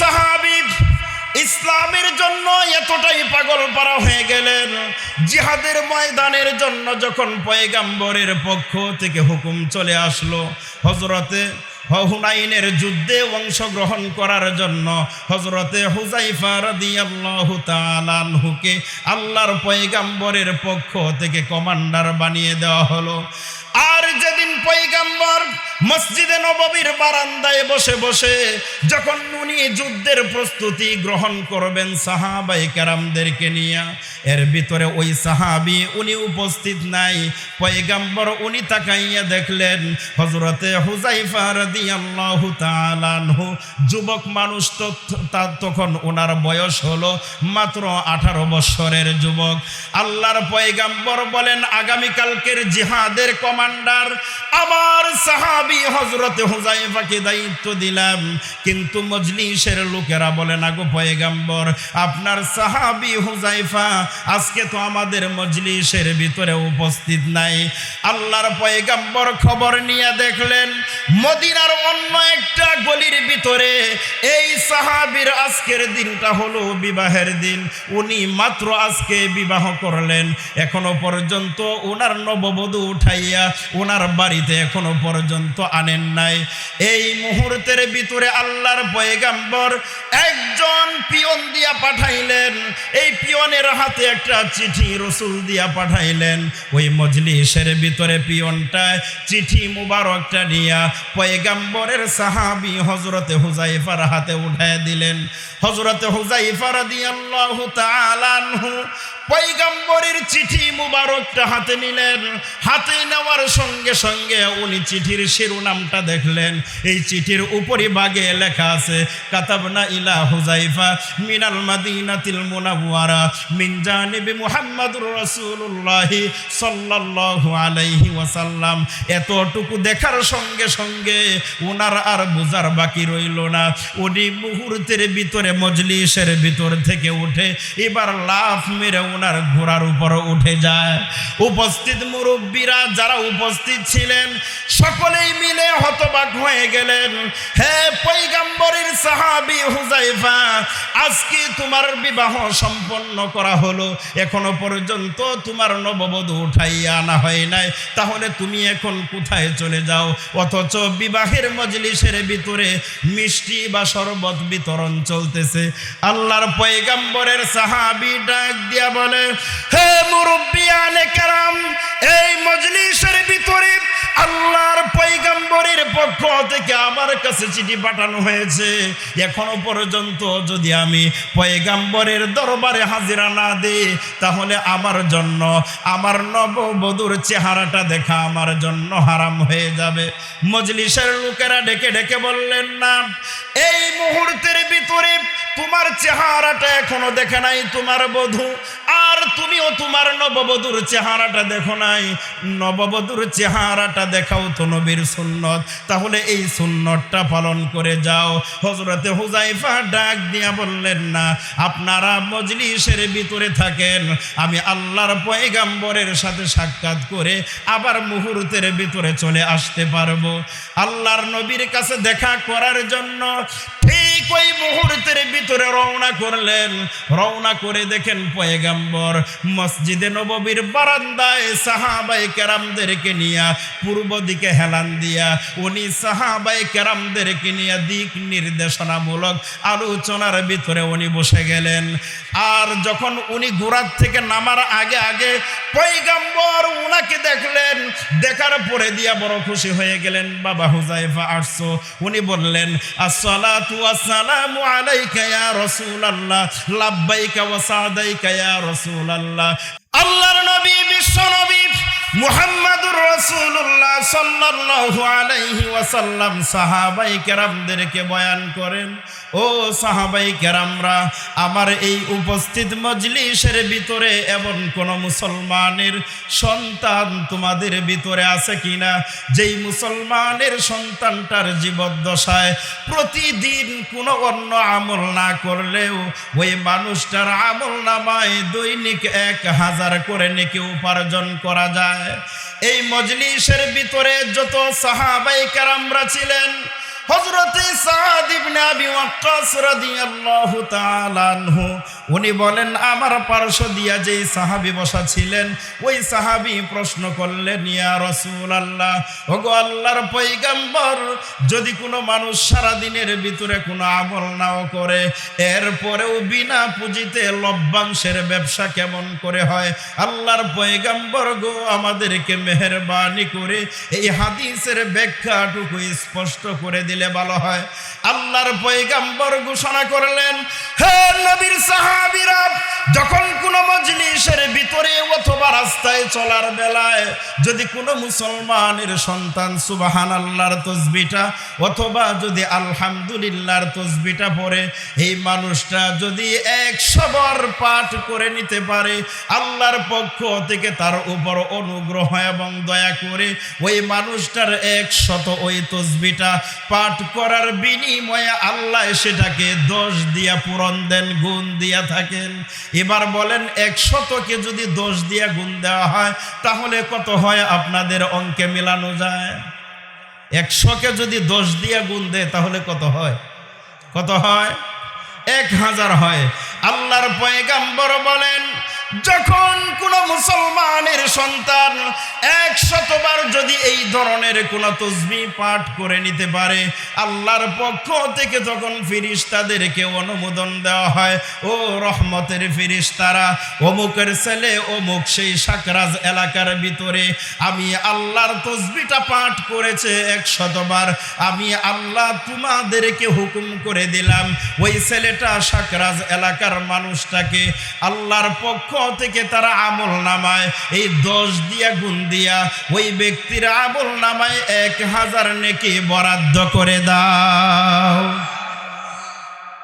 সাহাবী ইসলামের জন্য এতটাই পাগল পারা হয়ে গেলেন, জিহাদের ময়দানের জন্য যখন পয়গম্বরের পক্ষ থেকে হুকুম চলে আসলো হযরতে হুনাইনের যুদ্ধে অংশগ্রহণ করার জন্য হযরতে হুযায়ফা রাদিয়াল্লাহু তাআলা আনহুকে আল্লাহর পয়গম্বরের পক্ষ থেকে কমান্ডার বানিয়ে দেওয়া হলো। আর যেদিন পয়গম্বর মসজিদে নববীর বারান্দায় বসে বসে যখন উনি যুদ্ধের প্রস্তুতি গ্রহণ করবেন সাহাবায়ে কেরামদেরকে নিয়ে, এর ভিতরে ওই সাহাবী উনি উপস্থিত নাই। পয়গম্বর উনি তাকাইয়া দেখলেন হযরতে হুযায়ফা রাদিয়াল্লাহু তাআলা আনহু যুবক মানুষ, তখন ওনার বয়স হলো মাত্র 18 বছরের যুবক। আল্লাহর পয়গম্বর বলেন, আগামীকালকের জিহাদের কমান্ডার আমার সাহাবী হযরতে হুযায়ফাকে দায়িত্ব দিলাম। কিন্তু মজলিসের লোকেরা বলে না গো পয়গম্বর, আপনার সাহাবী হুযায়ফা আজকে তো আমাদের মজলিসের ভিতরে উপস্থিত নাই। আল্লাহর পয়গম্বর খবর নিয়ে দেখলেন মদিনার অন্য একটা গলির ভিতরে এই সাহাবীর আজকের দিনটা হলো বিবাহের দিন। উনি মাত্র আজকে বিবাহ করলেন, এখনো পর্যন্ত ওনার নববধূ উঠাইয়া ওনার বাড়িতে এখনো পর্যন্ত আনেন নাই। এই মুহূর্তের ভিতরে আল্লাহর পয়গম্বর একজন পিয়ন দিয়া পাঠাইলেন, এই পিয়নের হাতে একটা চিঠি রাসূল দিয়া পাঠাইলেন। ওই মজলিসের ভিতরে পিয়নটা চিঠি মুবারকটা নিয়া পয়গম্বরের সাহাবী হযরতে হুযায়ফার হাতে উঠায় দিলেন। হযরতে হুযায়ফা রাদিয়াল্লাহু তাআলা আনহু পয়গম্বরের চিঠি মুবারকটা হাতে নিলেন। হাতে নেওয়ার সঙ্গে সঙ্গে উনি চিঠির শিরোনামটা দেখলেন। এই চিঠির উপরিভাগে লেখা আছে, কাতাবনা ইলা হুযায়ফা মিনাল মাদিনাতিল মুনাওয়ারা মিন জানিবি মুহাম্মাদুর রাসূলুল্লাহ সাল্লাল্লাহু আলাইহি ওয়াসাল্লাম। এতটুকু দেখার সঙ্গে সঙ্গে ওনার আর বোঝার বাকি রইল না। উনি মুহূর্তের ভিতরে মজলিসের ভিতর থেকে উঠে এবার লাফ মেরে ওনার ঘোড়ার উপর উঠে যায়। উপস্থিত মুরব্বীরা যারা উপস্থিত ছিলেন সকলেই মিলে হতবাক হয়ে গেলেন। হে পয়গম্বরের সাহাবী হুযায়ফা, আজকে তোমার বিবাহ সম্পন্ন করা হলো, এখনো পর্যন্ত তোমার নববধূ উঠাইয়া আনা হয় নাই, তাহলে তুমি এখন কোথায় চলে যাও? অথচ বিবাহের মজলিসের ভিতরে মিষ্টি বা শরবত বিতরণ চলতেছে। আল্লাহর পয়গম্বরের সাহাবী ডাক দিয়া বলে, হে মুরব্বিয়ানে কেরাম, এই মজলিসের ভিতরে আল্লাহর পয়গম্বরের পক্ষ থেকে আমার কাছে চিঠি পাঠানো হয়েছে। এখনো পর্যন্ত যদি আমি পয়গম্বরের দরবারে হাজিরা না দিই, তাহলে আমার জন্য আমার নববধূর চেহারাটা দেখা আমার জন্য হারাম হয়ে যাবে। মজলিসের লোকেরা ডেকে ডেকে বললেন, না, এই মুহূর্তের ভিতরে তোমার চেহারাটা এখনো দেখে নাই তোমার বধূ, আর তুমিও তোমার নববধূর চেহারাটা দেখো নাই। নববধূর চেহারাটা দেখাও তো নবীর সুন্নত, তাহলে এই সুন্নতটা পালন করে যাও। হযরতে হুযায়ফা ডাক দিয়া বললেন, না, আপনারা মজলিসের ভিতরে থাকেন, আমি আল্লাহর পয়গম্বরের সাথে সাক্ষাৎ করে আবার মুহূর্তের ভিতরে চলে আসতে পারবো। আল্লাহর নবীর কাছে দেখা করার জন্য ঠিক ওই মুহূর্তের ভিতরে রওনা করলেন। রওনা করে দেখেন পয়গম্বর মসজিদে নববীর বারান্দায় সাহাবায়ে কেরামদেরকে নিয়ে পূর্ব দিকে হেলান দিয়া উনি সাহাবায়ে কেরামদেরকে নিয়ে দিক নির্দেশনামূলক আলোচনার ভিতরে উনি বসে গেলেন। আর যখন উনি ঘোড়ার থেকে নামার আগে আগে পয়গম্বর উনাকে দেখলেন, দেখার পরে দিয়া বড় খুশি হয়ে গেলেন। বাবা হুযায়ফা আসছো? উনি বললেন, আসসালাতু ওয়াসসালামু আলাইকা ইয়া রাসূলুল্লাহ, লাব্বাইকা ওয়া সাদাইকা ইয়া রাসূলুল্লাহ। আল্লাহর নবী, বিশ্ব নবী মুহাম্মাদুর রাসূলুল্লাহ সাল্লাল্লাহু আলাইহি ওয়াসাল্লাম সাহাবায়ে কেরামদেরকে বয়ান করেন, ও সাহাবায়ে কেরামরা, আমার এই উপস্থিত মজলিসের ভিতরে এমন কোন মুসলমানের সন্তান তোমাদের ভিতরে আছে কিনা, যেই মুসলমানের সন্তানটার জীবদ্দশায় প্রতিদিন কোনো অন্য আমল না করলেও ওই মানুষটার আমল নামায় দৈনিক 1000 করে নেকি উপার্জন করা যায়। এই মজলিসের ভিতরে যত সাহাবায়ে কেরামরা ছিলেন হযরতে সাদ ইবনে আবি ওয়াক্কাস রাদিয়াল্লাহু তাআলা আনহু উনি বলেন, আমার পার্শ্ব দিয়া যেই সাহাবী বসা ছিলেন ওই সাহাবী প্রশ্ন করলেন, ইয়া রাসূলুল্লাহ, ওগো আল্লাহর পয়গম্বর, যদি কোনো মানুষ সারা দিনের ভিতরে কোনো আমল নাও করে এরপরেও বিনা পুঁজিতে লভ্যাংশের ব্যবসা কেমন করে হয়? আল্লাহর পয়গম্বর গো, আমাদেরকে মেহেরবানি করে এই হাদিসের ব্যাখ্যাটুকু স্পষ্ট করে দিলে ভালো হয়। আল্লাহর পয়গম্বর ঘোষণা করলেন, হে নবীর সাহাবীরা, যখন কোন মজলিসের ভিতরে অথবা রাস্তায় চলার বেলায় যদি কোনো মুসলমানের সন্তান সুবহানাল্লাহর তাসবিহটা অথবা যদি আলহামদুলিল্লাহর তাসবিহটা পড়ে, এই মানুষটা যদি 100 বার পাঠ করে নিতে পারে, আল্লাহর পক্ষ থেকে তার উপর অনুগ্রহ এবং দয়া করে ওই মানুষটার 100 ওই তাসবিহটা পাঠ করার বিনিময়ে আল্লাহ সেটাকে 10 দিয়া পূরণ দেন, গুণ দিয়া থাকেন। এবার বলেন, 100কে যদি 10 দিয়া গুণ দেওয়া হয় তাহলে কত হয়? আপনাদের অঙ্কে মিলানো যায়? 100কে যদি 10 দিয়া গুণ দেয় তাহলে কত হয়? কত হয়? 1000 হয়। আল্লাহর পয়গম্বর বলেন, যখন কোন মুসলমানের সন্তান 100 বার যদি এই ধরনের কোন তাসবিহ পাঠ করে নিতে পারে, আল্লাহর পক্ষ থেকে তখন ফেরেশতাদেরকে অনুমোদন দেওয়া হয়, ও রহমতের ফেরেশতারা, অমুকের ছেলে অমুক সেই সাকরাজ এলাকার ভিতরে আমি আল্লাহর তাসবিহটা পাঠ করেছে 100 বার, আমি আল্লাহ তোমাদেরকে হুকুম করে দিলাম ওই ছেলেটা সাকরাজ এলাকার মানুষটাকে আল্লাহর পক্ষ থেকে তারা আমল নামায় এই 10 দিয়া গুণ দিয়া ওই ব্যক্তির আমল নামায় 1000 নেকি বরাদ্দ করে দাও।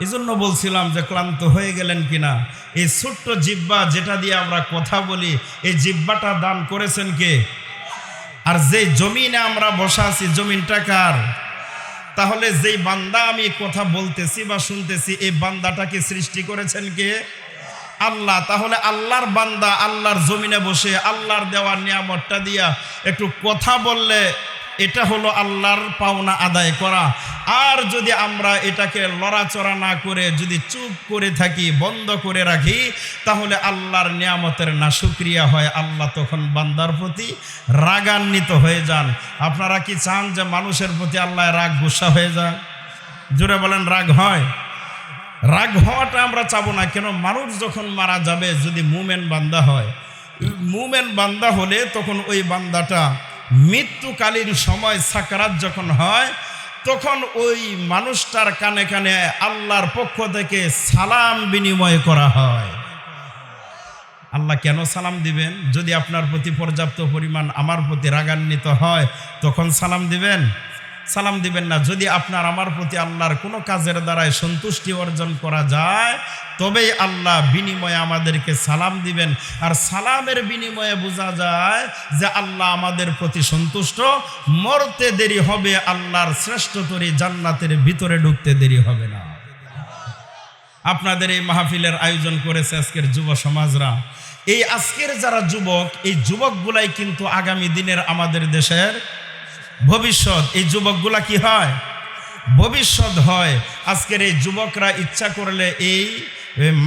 এই জন্য বলছিলাম যে ক্লান্ত হয়ে গেলেন কিনা, এই ছোট্ট জিহ্বা যেটা দিয়ে আমরা কথা বলি, এই জিহ্বাটা দান করেছেন কে? আর যে জমিনে আমরা বসা আছি জমিনটা কার? তাহলে যেই বান্দা আমি কথা বলতেছি বা শুনতেছি, এই বান্দাটাকে সৃষ্টি করেছেন কে? আল্লাহ। তাহলে আল্লাহর বান্দা আল্লাহর জমিনে বসে আল্লাহর দেওয়া নিয়ামতটা দিয়া একটু কথা বললে এটা হলো আল্লাহর পাওনা আদায় করা। আর যদি আমরা এটাকে লড়াচড়া না করে যদি চুপ করে থাকি, বন্ধ করে রাখি, তাহলে আল্লাহর নিয়ামতের নাশুকরিয়া হয়। আল্লাহ তখন বান্দার প্রতি রাগান্বিত হয়ে যান। আপনারা কি চান যে মানুষের প্রতি আল্লাহ রাগ গুসা হয়ে যান? জোরে বলেন, রাগ হয়? রাগ হওয়াটা আমরা চাবো না। কেন? মানুষ যখন মারা যাবে, যদি মুমেন বান্দা হয়, মুমেন বান্দা হলে তখন ওই বান্দাটা মৃত্যুকালীন সময় সাকরাত যখন হয়, তখন ওই মানুষটার কানে কানে আল্লাহর পক্ষ থেকে সালাম বিনিময় করা হয়। আল্লাহ কেন সালাম দিবেন? যদি আপনার প্রতি পর্যাপ্ত পরিমাণ আমার প্রতি রাগান্বিত হয় তখন সালাম দিবেন? সালাম দিবেন না। যদি আপনার আমার প্রতি আল্লাহর কোনো কাজের দ্বারাই সন্তুষ্টি অর্জন করা যায়, তবেই আল্লাহ বিনিময়ে আমাদেরকে সালাম দিবেন। আর সালামের বিনিময়ে বোঝা যায় যে আল্লাহ আমাদের প্রতি সন্তুষ্ট। মরতে দেরি হবে, আল্লাহর শ্রেষ্ঠতরী জান্নাতের ভিতরে ঢুকতে দেরি হবে না। আপনাদের এই মাহফিলের আয়োজন করেছে আজকের যুব সমাজরা। এই আজকের যারা যুবক, এই যুবকগুলাই কিন্তু আগামী দিনের আমাদের দেশের ভবিষ্যৎ। এই যুবকগুলা কি হয়? ভবিষ্যৎ হয়। আজকের এই যুবকরা ইচ্ছা করলে এই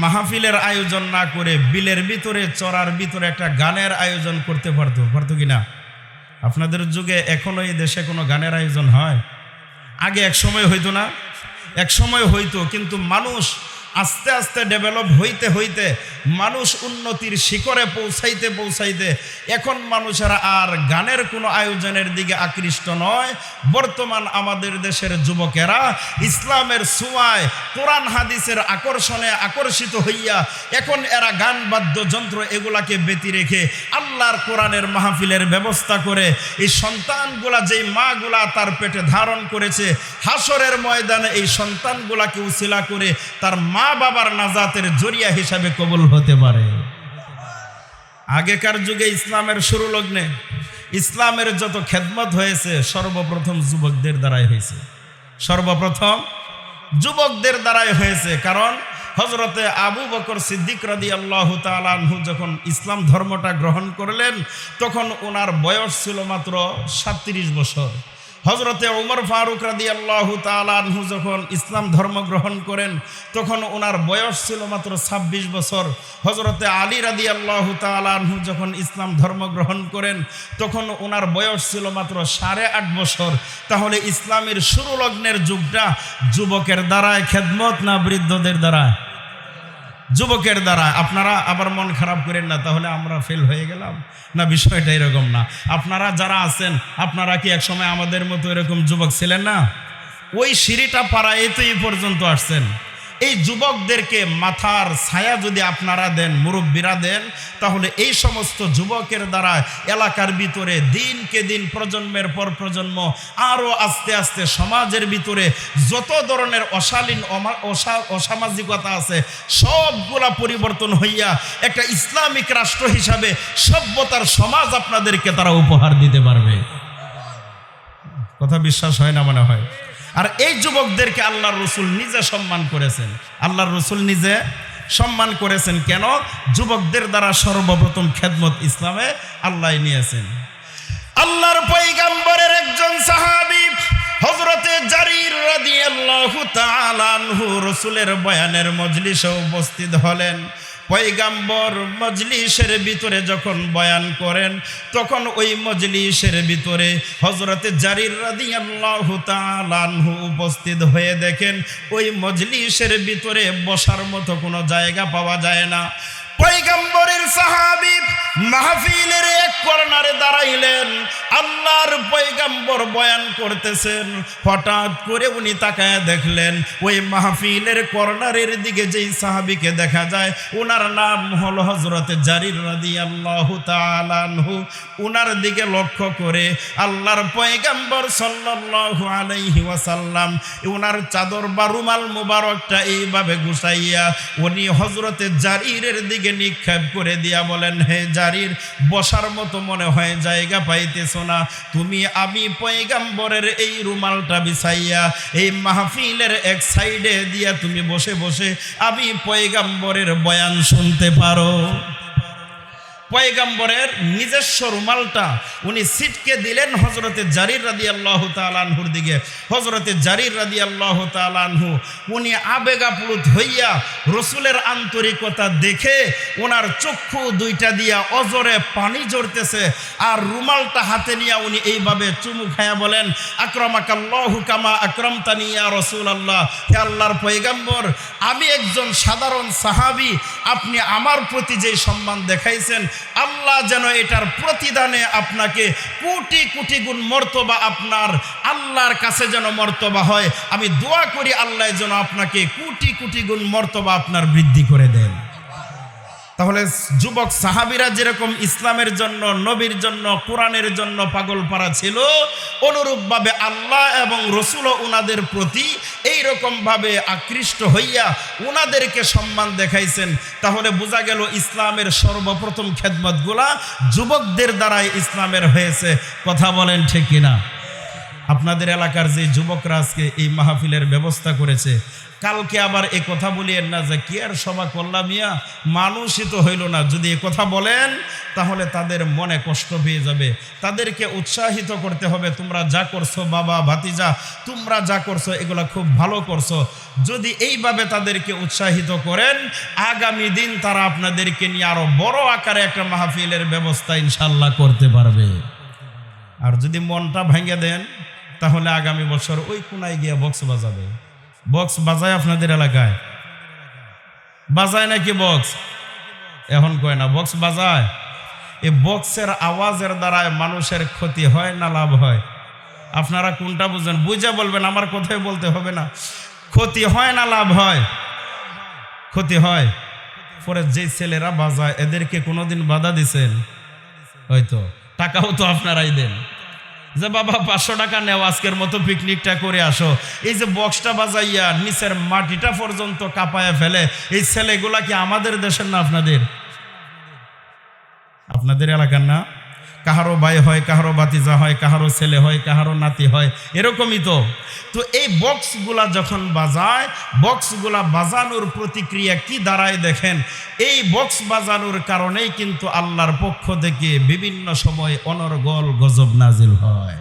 মাহফিলের আয়োজন না করে বিলের ভিতরে, চড়ার ভিতরে একটা গানের আয়োজন করতে পারতো কিনা? আপনাদের যুগে এখনো এই দেশে কোনো গানের আয়োজন হয়? আগে এক সময় হইতো না? এক সময় হইতো, কিন্তু মানুষ আস্তে আস্তে ডেভেলপ হইতে হইতে মানুষ উন্নতির শিখরে পৌঁছাইতে এখন মানুষেরা আর গানের কোনো আয়োজনের দিকে আকৃষ্ট নয়। বর্তমান আমাদের দেশের যুবকেরা ইসলামের ছোঁয়ায়, কোরআন হাদিসের আকর্ষণে আকর্ষিত হইয়া এখন এরা গান বাদ্যযন্ত্র এগুলাকে ব্যতি রেখে আল্লাহর কোরআনের মাহফিলের ব্যবস্থা করে এই সন্তানগুলা, যেই মাগুলা তার পেটে ধারণ করেছে, হাসরের ময়দানে এই সন্তানগুলাকে উসিলা করে তার মা বাবার নাজাতের জরিয়া হিসাবে কবুল হতে পারে। আগেকার যুগে ইসলামের শুরু লগ্নে ইসলামের যত খেদমত হয়েছে সর্বপ্রথম যুবকদের দ্বারাই হয়েছে। সর্বপ্রথম যুবকদের দ্বারাই হয়েছে। কারণ হযরতে আবু বকর সিদ্দিক রাদিয়াল্লাহু তাআলা আনহু যখন ইসলাম ধর্মটা গ্রহণ করলেন, তখন ওনার বয়স ছিল মাত্র 37 বছর। হযরতে ওমর ফারুক রাদিয়াল্লাহু তাআলা আনহু যখন ইসলাম ধর্ম গ্রহণ করেন তখন ওনার বয়স ছিল মাত্র 26 বছর। হযরতে আলী রাদিয়াল্লাহু তাআলা আনহু যখন ইসলাম ধর্ম গ্রহণ করেন তখন ওনার বয়স ছিল মাত্র 8.5 বছর। তাহলে ইসলামের শুরু লগ্নের যুগটা যুবকের দ্বারায় খেদমত না বৃদ্ধদের দ্বারা? যুবকের দ্বারা। আপনারা আবার মন খারাপ করেন না, তাহলে আমরা ফেল হয়ে গেলাম না, বিষয়টা এরকম না। আপনারা যারা আছেন আপনারা কি একসময় আমাদের মতো এরকম যুবক ছিলেন না? ওই সিঁড়িটা পাড়ায় তো এই পর্যন্ত আসছেন। এই যুবকদেরকে মাথার ছায়া যদি আপনারা দেন, মুরব্বীরা দেন, তাহলে এই সমস্ত যুবকের দ্বারা এলাকার ভিতরে দিনকে দিন প্রজন্মের পর প্রজন্ম আরও আস্তে আস্তে সমাজের ভিতরে যত ধরনের অশালীন অসামাজিকতা আছে সবগুলা পরিবর্তন হইয়া একটা ইসলামিক রাষ্ট্র হিসাবে সভ্যতার সমাজ আপনাদেরকে তারা উপহার দিতে পারবে। কথা বিশ্বাস হয় না মনে হয়? আর এই যুবকদেরকে আল্লাহর রাসূল নিজে সম্মান করেছেন। আল্লাহর রাসূল নিজে সম্মান করেছেন কেন? যুবকদের দ্বারা সর্বপ্রথম খেদমত ইসলামে আল্লাহ নিয়েছেন। আল্লাহর পয়গম্বরের একজন সাহাবী হযরতে জারির রাদিয়াল্লাহু তাআলা আনহু রাসূলের বয়ানের মজলিসে উপস্থিত হলেন। পয়গম্বর মজলিসের ভিতরে যখন বয়ান করেন তখন ওই মজলিসের ভিতরে হযরতে জারির রাদিয়াল্লাহু তাআলা আনহু উপস্থিত হয়ে দেখেন ওই মজলিসের ভিতরে বসার মতো কোনো জায়গা পাওয়া যায় না। পয়গম্বরের সাহাবী মাহফিলের এক কর্নারে দাঁড়াইলেন। আল্লাহর পয়গম্বর বয়ান করতেছেন, হঠাৎ করে উনি তাকায় দেখলেন ওই মাহফিলের কর্নারের দিকে যেই সাহাবীকে দেখা যায় ওনার নাম হলো হযরতে জারির রাদিয়াল্লাহু তাআলা আনহু। ওনার দিকে লক্ষ্য করে আল্লাহর পয়গম্বর সাল্লাল্লাহু আলাইহি ওয়াসাল্লাম ওনার চাদর বা রুমাল মুবারকটা এইভাবে গুছাইয়া উনি হযরতে জারিরের দিকে নিক্ষেপ করে দিয়া বলেন, হে জারির, বসার মতো মনে হয় জায়গা পাইতেছো না, তুমি আমি পয়গম্বরের এই রুমালটা বিছাইয়া এই মাহফিলের এক সাইডে দিয়া তুমি বসে বসে আমি পয়গম্বরের বয়ান শুনতে পারো। পয়গম্বরের নিজস্ব রুমালটা উনি সিটকে দিলেন হযরতে জারির রাদিয়াল্লাহু তাআলা আনহুর দিকে। হযরতে জারির রাদিয়াল্লাহু তাআলা আনহু উনি আবেগাপ্লুত হইয়া রাসূলের আন্তরিকতা দেখে ওনার চক্ষু দুইটা দিয়া অজরে পানি ঝরতেছে, আর রুমালটা হাতে নিয়ে উনি এইভাবে চুমু খায়া বলেন, আকরামাকাল্লাহু কামা আকরামতানি ইয়া রাসূলুল্লাহ, হে আল্লাহর পয়গম্বর, আমি একজন সাধারণ সাহাবী, আপনি আমার প্রতি যে সম্মান দেখাইছেন আল্লাহ যেন এটার প্রতিদানে আপনাকে কোটি কোটি গুণ মর্তবা আপনার আল্লাহর কাছে যেন মর্তবা হয়। আমি দোয়া করি আল্লাহ যেন আপনাকে কোটি কোটি গুণ মর্তবা আপনার বৃদ্ধি করে দেন। তাহলে যুবক সাহাবীরা যেরকম ইসলামের জন্য, নবীর জন্য, কোরআনের জন্য পাগল পারা ছিল, অনুরূপভাবে আল্লাহ এবং রাসূলও ওনাদের প্রতি এইরকমভাবে আকৃষ্ট হইয়া ওনাদেরকে সম্মান দেখাইছেন। তাহলে বোঝা গেল ইসলামের সর্বপ্রথম খেদমতগুলা যুবকদের দ্বারাই ইসলামের হয়েছে। কথা বলেন ঠিক কিনা? আপনাদের এলাকার যে যুবকরা আজকে এই মাহফিলের ব্যবস্থা করেছে, কালকে আবার এ কথা বলিয়েন না যে কি আর সভা করলাম মিয়া, মানুষই তো হইল না। যদি এ কথা বলেন তাহলে তাদের মনে কষ্ট পেয়ে যাবে। তাদেরকে উৎসাহিত করতে হবে, তোমরা যা করছো বাবা ভাতিজা, তোমরা যা করছো এগুলো খুব ভালো করছো। যদি এইভাবে তাদেরকে উৎসাহিত করেন আগামী দিন তারা আপনাদেরকে নিয়ে আরো বড় আকারে একটা মাহফিলের ব্যবস্থা ইনশাল্লাহ করতে পারবে। আর যদি মনটা ভেঙে দেন তাহলে আগামী বছর ওই কোনায় গিয়ে বক্স বাজাবে। বক্স বাজায় আপনাদের এলাকায়? বাজায় নাকি বক্স? এখন কয় না বক্স বাজায়। এই বক্সের আওয়াজের দ্বারায় মানুষের ক্ষতি হয় না লাভ হয়? আপনারা কোনটা বুঝেন? বুঝে বলবেন, আমার কথাই বলতে হবে না। ক্ষতি হয় না লাভ হয়? ক্ষতি হয়। পরে যে ছেলেরা বাজায় এদেরকে কোনোদিন বাধা দিছেন? হয়তো টাকাও তো আপনারাই দেন যে বাবা 500 টাকা নেও, আজকের মতো পিকনিকটা করে আসো। এই যে বক্সটা বাজাইয়া নিচের মাটিটা পর্যন্ত কাঁপায়া ফেলে, এই ছেলেগুলা কি আমাদের দেশের না আপনাদের? আপনাদের এলাকার না? কাহারো ভাই হয়, কাহারো ভাতিজা হয়, কাহারো ছেলে হয়, কাহারো নাতি হয়, এরকমই তো। তো এই বক্সগুলা যখন বাজায়, বক্সগুলা বাজানোর প্রতিক্রিয়া কি দাঁড়ায় দেখেন। এই বক্স বাজানোর কারণেই কিন্তু আল্লাহর পক্ষ থেকে বিভিন্ন সময় অনর্গল গজব নাজিল হয়।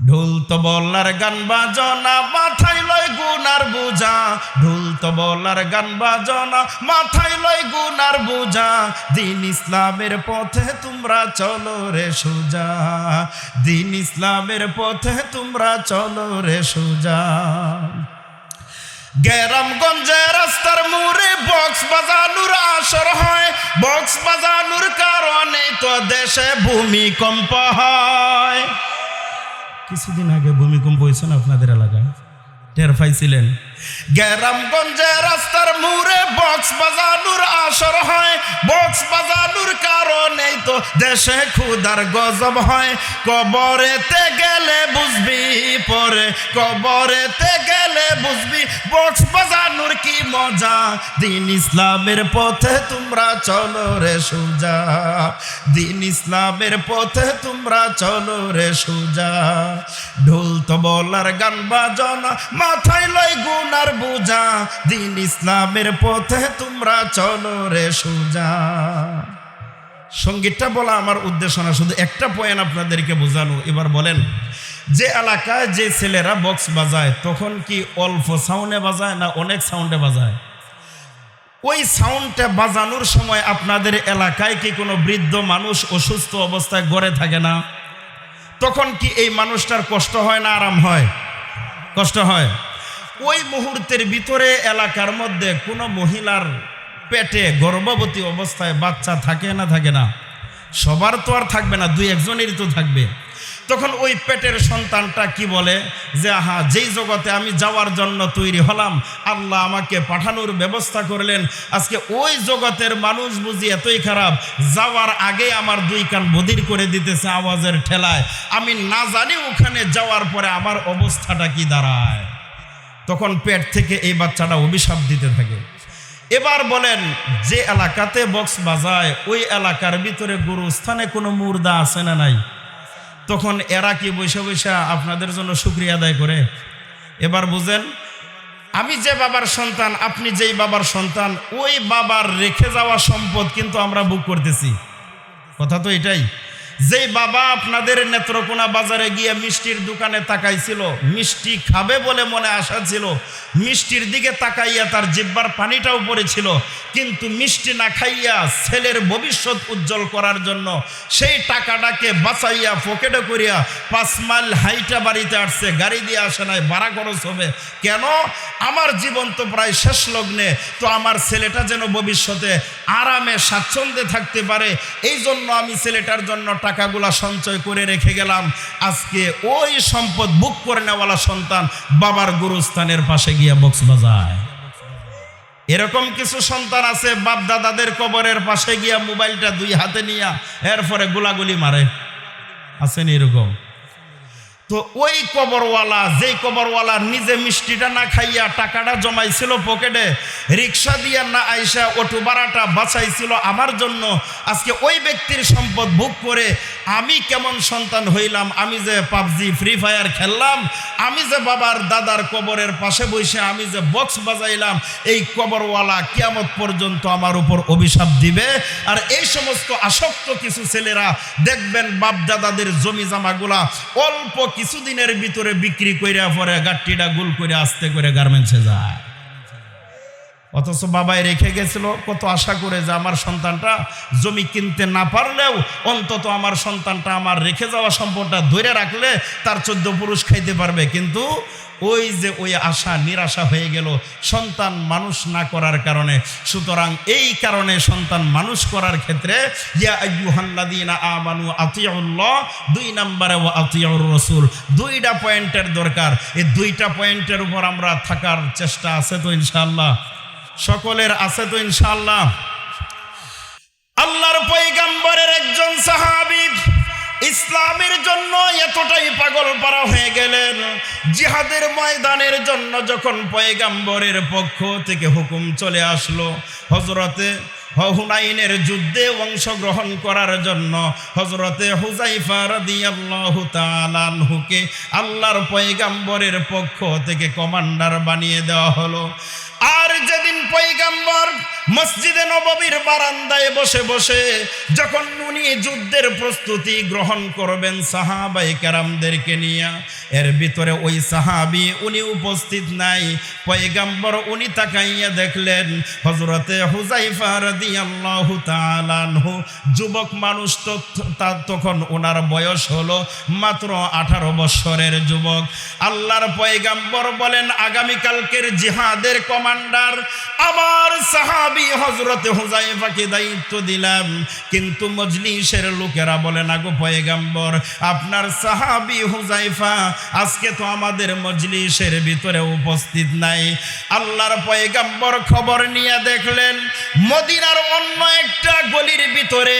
ঢোল তবলার গান বাজনা মাথায় লয় গুনার বোঝা, ঢোল তবলার গান বাজনা মাথায় লয় গুনার বোঝা, দিন ইসলামের পথে তোমরা চলো রে সোজা, দিন ইসলামের পথে তোমরা চলো রে সোজা। গ্রামগঞ্জে রাস্তার মোড়ে বক্স বাজানোর আসর হয়, বক্স বাজানোর কারণে তো দেশে ভূমিকম্প হয়। কিছুদিন আগে ভূমিকম্প হয়েছে না আপনাদের এলাকায়, টের পাইছিলেন? গ্রামগঞ্জে রাস্তার মোড়ে বক্স বাজানোর আসর হয়, বক্স বাজানোর কারণেই তো দেশে ক্ষুধার গজব হয়। কবরেতে গেলে বুঝবি পরে, কবরেতে গেলে বুঝবি বক্স বাজানোর কি মজা, দিন ইসলামের পথে তোমরা চলো রে সোজা, দিন ইসলামের পথে তোমরা চলো রে সোজা। ঢোল তবলার গান বাজনা মাথায় লয় গুনার বোঝা, দিন ইসলামের পথে তোমরা চলো রে সোজা। সঙ্গীতটা বলা আমার উদ্দেশ্য না, শুধু একটা পয়েন্ট আপনাদেরকে বোঝানো। এবার বলেন, যে এলাকায় যে ছেলেরা বক্স বাজায় তখন কি অল্প সাউন্ডে বাজায় না অনেক সাউন্ডে বাজায়? ওই সাউন্ডটা বাজানোর সময় আপনাদের এলাকায় কি কোনো বৃদ্ধ মানুষ অসুস্থ অবস্থায় গড়ে থাকে না? তখন কি এই মানুষটার কষ্ট হয় না আরাম হয়? কষ্ট হয়। ওই মুহূর্তের ভিতরে এলাকার মধ্যে কোনো মহিলার পেটে গর্ভবতী অবস্থায় বাচ্চা থাকে না থাকে না? সবার তো আর থাকবে না, দুই একজনেরই তো থাকবে। তখন ওই পেটের সন্তানটা কি বলে যে আহা, যেই জগতে আমি যাওয়ার জন্য তৈরি হলাম আল্লাহ আমাকে পাঠানোর ব্যবস্থা করলেন, আজকে ওই জগতের মানুষ বুঝি এতই খারাপ, যাওয়ার আগে আমার দুই কান বধির করে দিতেছে আওয়াজের ঠেলায়, আমি না জানি ওখানে যাওয়ার পরে আমার অবস্থাটা কি দাঁড়ায়। তখন পেট থেকে এই বাচ্চাটা অভিশাপ দিতে থাকে। এবার বলেন, যে এলাকাতে বক্স বাজায় ওই এলাকার ভিতরে গুরুস্থানে কোনো মুর্দা আছে না নাই? তখন এরা কি বৈশা বৈশা আপনাদের জন্য শুকরিয়া আদায় করে? এবার বুঝেন, আমি যে বাবার সন্তান, আপনি যেই বাবার সন্তান, ওই বাবার রেখে যাওয়া সম্পদ কিন্তু আমরা বুক করতেছি। কথা তো এটাই। যেই বাবা আপনাদের নেত্রকোনা বাজারে গিয়ে মিষ্টির দোকানে তাকাইছিল, মিষ্টি খাবে বলে মনে আশা ছিল, মিষ্টির দিকে তাকাইয়া তার জিহ্বার পানিটাও পড়েছিল, কিন্তু মিষ্টি না খাইয়া ছেলের ভবিষ্যৎ উজ্জ্বল করার জন্য সেই টাকাটাকে বাঁচাইয়া পকেটে করিয়া 5 মাইল হাইটা বাড়িতে আসছে, গাড়ি দিয়ে আসে নাই, ভাড়া খরচ হবে কেন? আমার জীবন তো প্রায় শেষ লগ্নে, তো আমার ছেলেটা যেন ভবিষ্যতে আরামে স্বাচ্ছন্দ্যে থাকতে পারে, এই জন্য আমি ছেলেটার জন্য টাকাগুলা সঞ্চয় করে রেখে গেলাম। আজকে ওই সম্পদ বুক করে নেওয়ালা সন্তান বাবার গুরুস্থানের পাশে গিয়ে বক্স বাজায়। এরকম কিছু সন্তান আছে বাপ দাদাদের কবরের পাশে গিয়া মোবাইলটা 2 হাতে নিয়ে এরপরে গোলাগুলি মারে, আছেন এরকম? তো ওই কবরওয়ালা, যেই কবরওয়ালা নিজে মিষ্টিটা না খাইয়া টাকাটা জমাইছিল পকেটে, রিক্সা দিয়া না আইসা অটো ভাড়াটা বাঁচাইছিল আমার জন্য, আজকে ওই ব্যক্তির সম্পদ ভোগ করে আমি কেমন সন্তান হইলাম? আমি যে পাবজি ফ্রি ফায়ার খেললাম, আমি যে বাবার দাদার কবরের পাশে বসে আমি যে বক্স বাজাইলাম, এই কবরওয়ালা কিয়ামত পর্যন্ত আমার উপর অভিশাপ দিবে। আর এই সমস্ত আসক্ত কিছু ছেলেরা দেখবেন বাপ দাদাদের জমি জামাগুলা অল্প কিছুদিনের ভিতরে বিক্রি কইরা পরে গাট্টিটা গুল করে আস্তে করে গার্মেন্টসে যায়। অথচ বাবাই রেখে গেছিল কত আশা করে যে আমার সন্তানটা জমি কিনতে না পারলেও অন্তত আমার সন্তানটা আমার রেখে যাওয়া সম্পদটা ধরে রাখলে তার 14 পুরুষ খাইতে পারবে। কিন্তু ওই যে ওই আশা নিরাশা হয়ে গেল সন্তান মানুষ না করার কারণে। সুতরাং এই কারণে সন্তান মানুষ করার ক্ষেত্রে ইয়া আইয়ুহাল্লাযীনা আমানু আতিউল্লাহ, 2 নম্বরে ওয়া আতিউর রাসূল, 2টা পয়েন্টের দরকার। এই 2টা পয়েন্টের উপর আমরা থাকার চেষ্টা আছে তো ইনশাআল্লাহ? সকলের আছে তো ইনশাআল্লাহ? আল্লাহর পয়গম্বরের একজন সাহাবী ইসলামের জন্য এতটাই পাগল পারা হয়ে গেলেন, জিহাদের ময়দানের জন্য যখন পয়গম্বরের পক্ষ থেকে হুকুম চলে আসলো হযরতে হুনাইনের যুদ্ধে অংশগ্রহণ করার জন্য হযরতে হুযায়ফা রাদিয়াল্লাহু তাআলা আনহুকে আল্লাহর পয়গম্বরের পক্ষ থেকে কমান্ডার বানিয়ে দেওয়া হলো। আর যেদিন পয়গম্বর মসজিদে নববীর বারান্দায় বসে বসে যখন উনি যুদ্ধের প্রস্তুতি গ্রহণ করবেন সাহাবায়ে কেরামদেরকে নিয়ে, এর ভিতরে ওই সাহাবী উনি উপস্থিত নাই। পয়গম্বর উনি তাকাইয়া দেখলেন হযরতে হুযায়ফা রাদিয়াল্লাহু তাআলা আনহু, যুবক মানুষ, তখন ওনার বয়স হলো মাত্র 18 বছরের যুবক। আল্লাহর পয়গম্বর বলেন, আগামীকালকের জিহাদের কমান্ডার আমার সাহাবী হযরতে হুযায়ফাকে দায়িত্ব দিলাম, কিন্তু মজলিসের লোকেরা বলে না গো পয়গম্বর, আপনার সাহাবী হুযায়ফা আজকে তো আমাদের মজলিসের ভিতরে উপস্থিত নাই। আল্লাহর পয়গম্বর খবর নিয়ে দেখলেন মদিনার অন্য একটা গলির ভিতরে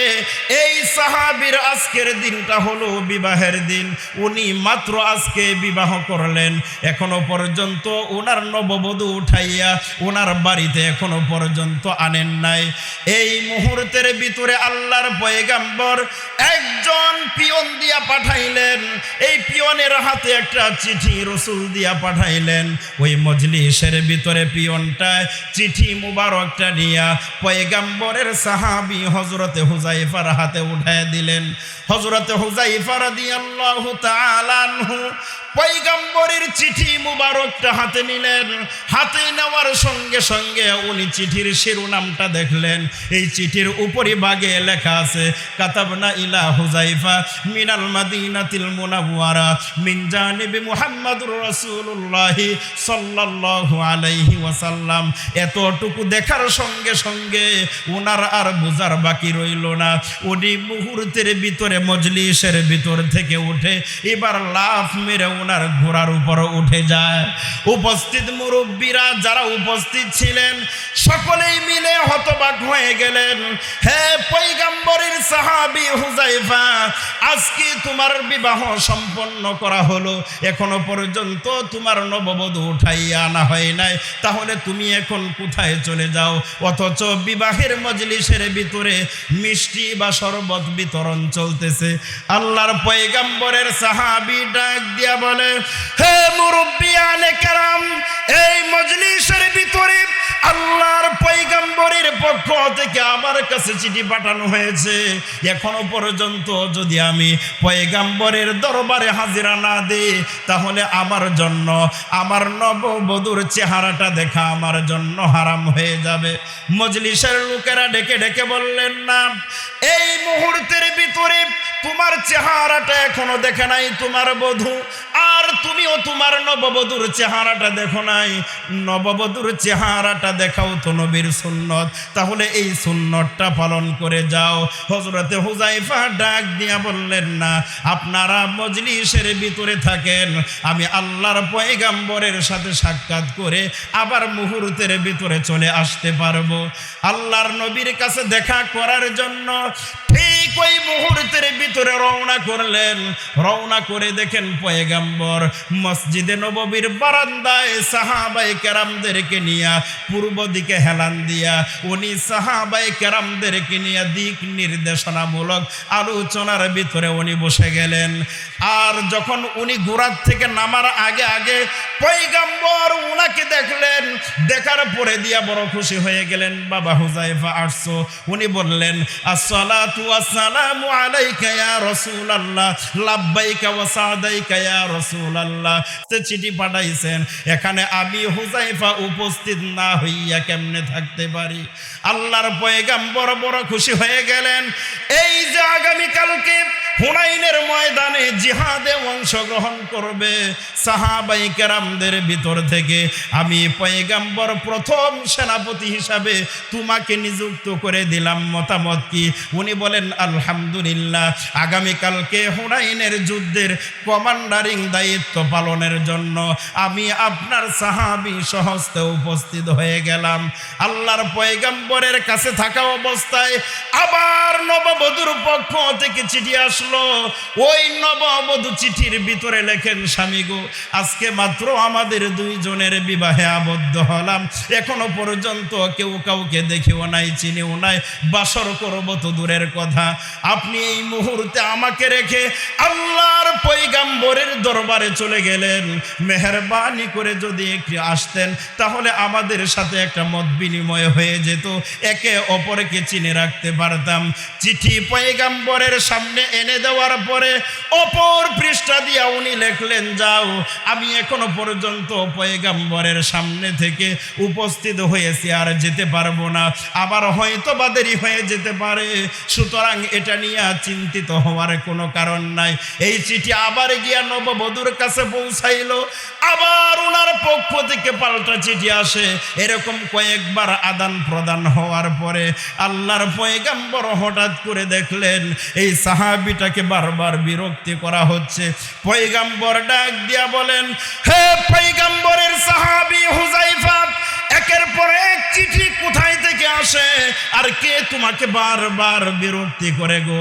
এই সাহাবীর আজকের দিনটা হলো বিবাহের দিন, উনি মাত্র আজকে বিবাহ করলেন, এখনো পর্যন্ত ওনার নববধূ উঠাইয়া ওনার বাড়িতে এখনো পর্যন্ত আনেন নাই। এই মুহূর্তের ভিতরে আল্লাহর পয়গম্বর একজন পিয়ন দিয়া পাঠাইলেন, এই পিয়নের হাতে একটা চিঠি রাসূল দিয়া পাঠাইলেন। ওই মজলিসের ভিতরে পিয়নটা চিঠি মুবারকটা নিয়া পয়গম্বরের সাহাবী হযরতে হুযায়ফার হাতে উঠায় দিলেন। হযরতে হুযায়ফা রাদিয়াল্লাহু তাআলা আনহু পয়গম্বরের চিঠি মুবারকটা হাতে নিলেন। হাতে নেওয়ার সঙ্গে সঙ্গে উনি চিঠির শিরোনামটা দেখলেন। এই চিঠির উপরিভাগে লেখা আছে, কাতাবনা ইলা হুযায়ফা মিনাল মাদিনাতিল মুনাওয়ারা মিন জানিবি মুহাম্মাদুর রাসূলুল্লাহ সাল্লাল্লাহু আলাইহি ওয়াসাল্লাম। এতটুকু দেখার সঙ্গে সঙ্গে ওনার আর বুঝার বাকি রইল না। উনি মুহূর্তের ভিতরে মজলিসের ভিতর থেকে উঠে এবার লাফ মেরে ওনার ঘোড়ার উপর উঠে যায়। উপস্থিত মুরব্বীরা যারা উপস্থিত ছিলেন সকলেই মিলে হতবাক হয়ে গেলেন। হে পয়গম্বরের সাহাবী হুযায়ফা, আজকে তোমার বিবাহ সম্পন্ন করা হলো, এখনো পর্যন্ত তোমার নববধূ উঠাইয়া আনা হয় নাই, তাহলে তুমি এখন কোথায় চলে যাও? অথচ বিবাহের মজলিসের ভিতরে মিষ্টি বা শরবত বিতরণ চলতেছে। আল্লাহর পয়গম্বরের সাহাবী ডাক দিয়া বলে, হে মুরব্বিয়ানে কেরাম, এই মজলিসের ভিতরে আল্লাহর পয়গম্বরের পক্ষ থেকে আমার কাছে চিঠি পাঠানো হয়েছে, এখনো পর্যন্ত যদি আমি পয়গম্বরের দরবারে হাজিরা না দিই তাহলে আমার জন্য আমার নববধূর চেহারাটা দেখা আমার জন্য হারাম হয়ে যাবে। মজলিসের লোকেরা ডেকে ডেকে বললেন, না, এই মুহূর্তের ভিতরে তোমার চেহারাটা এখনো দেখে নাই তোমার বধূ, আর তুমিও তোমার নববধূর চেহারাটা দেখো নাই। নববধূর চেহারাটা দেখাও তো নবীর সুন্নত, তাহলে এই সুন্নতটা পালন করে যাও। হযরতে হুযায়ফা ডাক দিয়া বললেন, না, আপনারা মজলিসের ভিতরে থাকেন, আমি আল্লাহর পয়গম্বরের সাথে সাক্ষাৎ করে আবার মুহূর্তের ভিতরে চলে আসতে পারবো। আল্লাহর নবীর কাছে দেখা করার জন্য ঠিক ওই মুহূর্তের ভিতরে রওনা করলেন। রওনা করে দেখেন পয়গম্বর মসজিদে নববীর বারান্দায় সাহাবায়ে কেরামদেরকে নিয়ে পূর্ব দিকে হেলান দিয়া উনি সাহাবায়ে কেরামদেরকে নিয়ে দিক নির্দেশনামূলক আলোচনার ভিতরে উনি বসে গেলেন। আর যখন উনি ঘোড়ার থেকে নামার আগে আগে পয়গম্বর উনাকে দেখলেন, দেখার পরে দিয়া বড় খুশি হয়ে গেলেন। বাবা হুযায়ফা আসছো? উনি বললেন, আসসালাতু ওয়াসসালামু আলাইকা ইয়া রাসূলুল্লাহ, লাব্বাইকা ওয়া সাদাইকা ইয়া রাসূলুল্লাহ। তে চিঠি পাঠাইছেন, এখানে আমি হুযায়ফা উপস্থিত না হইয়া কেমনে থাকতে পারি? আল্লাহর পয়গম্বর বড় খুশি হয়ে গেলেন। এই যে আগামী কালকে হুনাইনের ময়দানে জিহাদে অংশগ্রহণ করবে সাহাবায়ে কেরামদের ভিতর থেকে আমি পয়গম্বর প্রথম সেনাপতি হিসাবে তোমাকে নিযুক্ত করে দিলাম, মতামত কি? উনি বলেন, আলহামদুলিল্লাহ, আগামীকালকে হুনাইনের যুদ্ধের কমান্ডারিং দায়িত্ব পালনের জন্য আমি আপনার সাহাবী সহস্তে উপস্থিত হয়ে গেলাম। আল্লাহর পয়গম্বরের কাছে থাকা অবস্থায় আবার নববধূর পক্ষ থেকে চিঠি আসলো। ওই নববধূ চিঠির ভিতরে লেখেন, স্বামী গো, আজকে মাত্র আমাদের দুইজনের বিবাহে আবদ্ধ হলাম, এখনো পর্যন্ত কেউ কাউকে দেখেও নাই, চিনেও নাই, বাসর করব তো দূরের কথা। আপনি এই মুহূর্তে আমাকে রেখে আল্লাহর পয়গাম্বরের দরবারে চলে গেলেন, মেহেরবানি করে যদি একটু আসতেন তাহলে আমাদের সাথে একটা মত বিনিময় হয়ে যেত, একে অপরকে চিনে রাখতে পারতাম। চিঠি পয়গাম্বরের সামনে এনে দেওয়ার পরে অপর পৃষ্ঠা দিয়া উনি লিখলেন, যাও, আমি এখনো পর্যন্ত পয়গাম্বরের সামনে থেকে উপস্থিত হয়েছি, আর যেতে পারবো না, আবার হয়তো বা দেরি হয়ে যেতে পারে, সুতরাং এটা নিয়ে চিন্তিত হওয়ার কোনো কারণ নাই। এই চিঠি আবার গিয়া নববধূর কাছে পৌঁছাইলো, আবার ওনার পক্ষ থেকে পাল্টা চিঠি আসে। এরকম কয়েকবার আদান প্রদান হওয়ার পরে আল্লাহর পয়গাম্বর হঠাৎ করে দেখলেন এই সাহাবীটাকে বারবার বিরক্তি করা হচ্ছে। পয়গাম্বর ডাক দিয়া বলেন, হে পয়গাম্বরের সাহাবী হুযায়ফা, একের পর এক চিঠি কোথায় থেকে আসে, আর কে তোমাকে বারবার বিরক্তি করে গো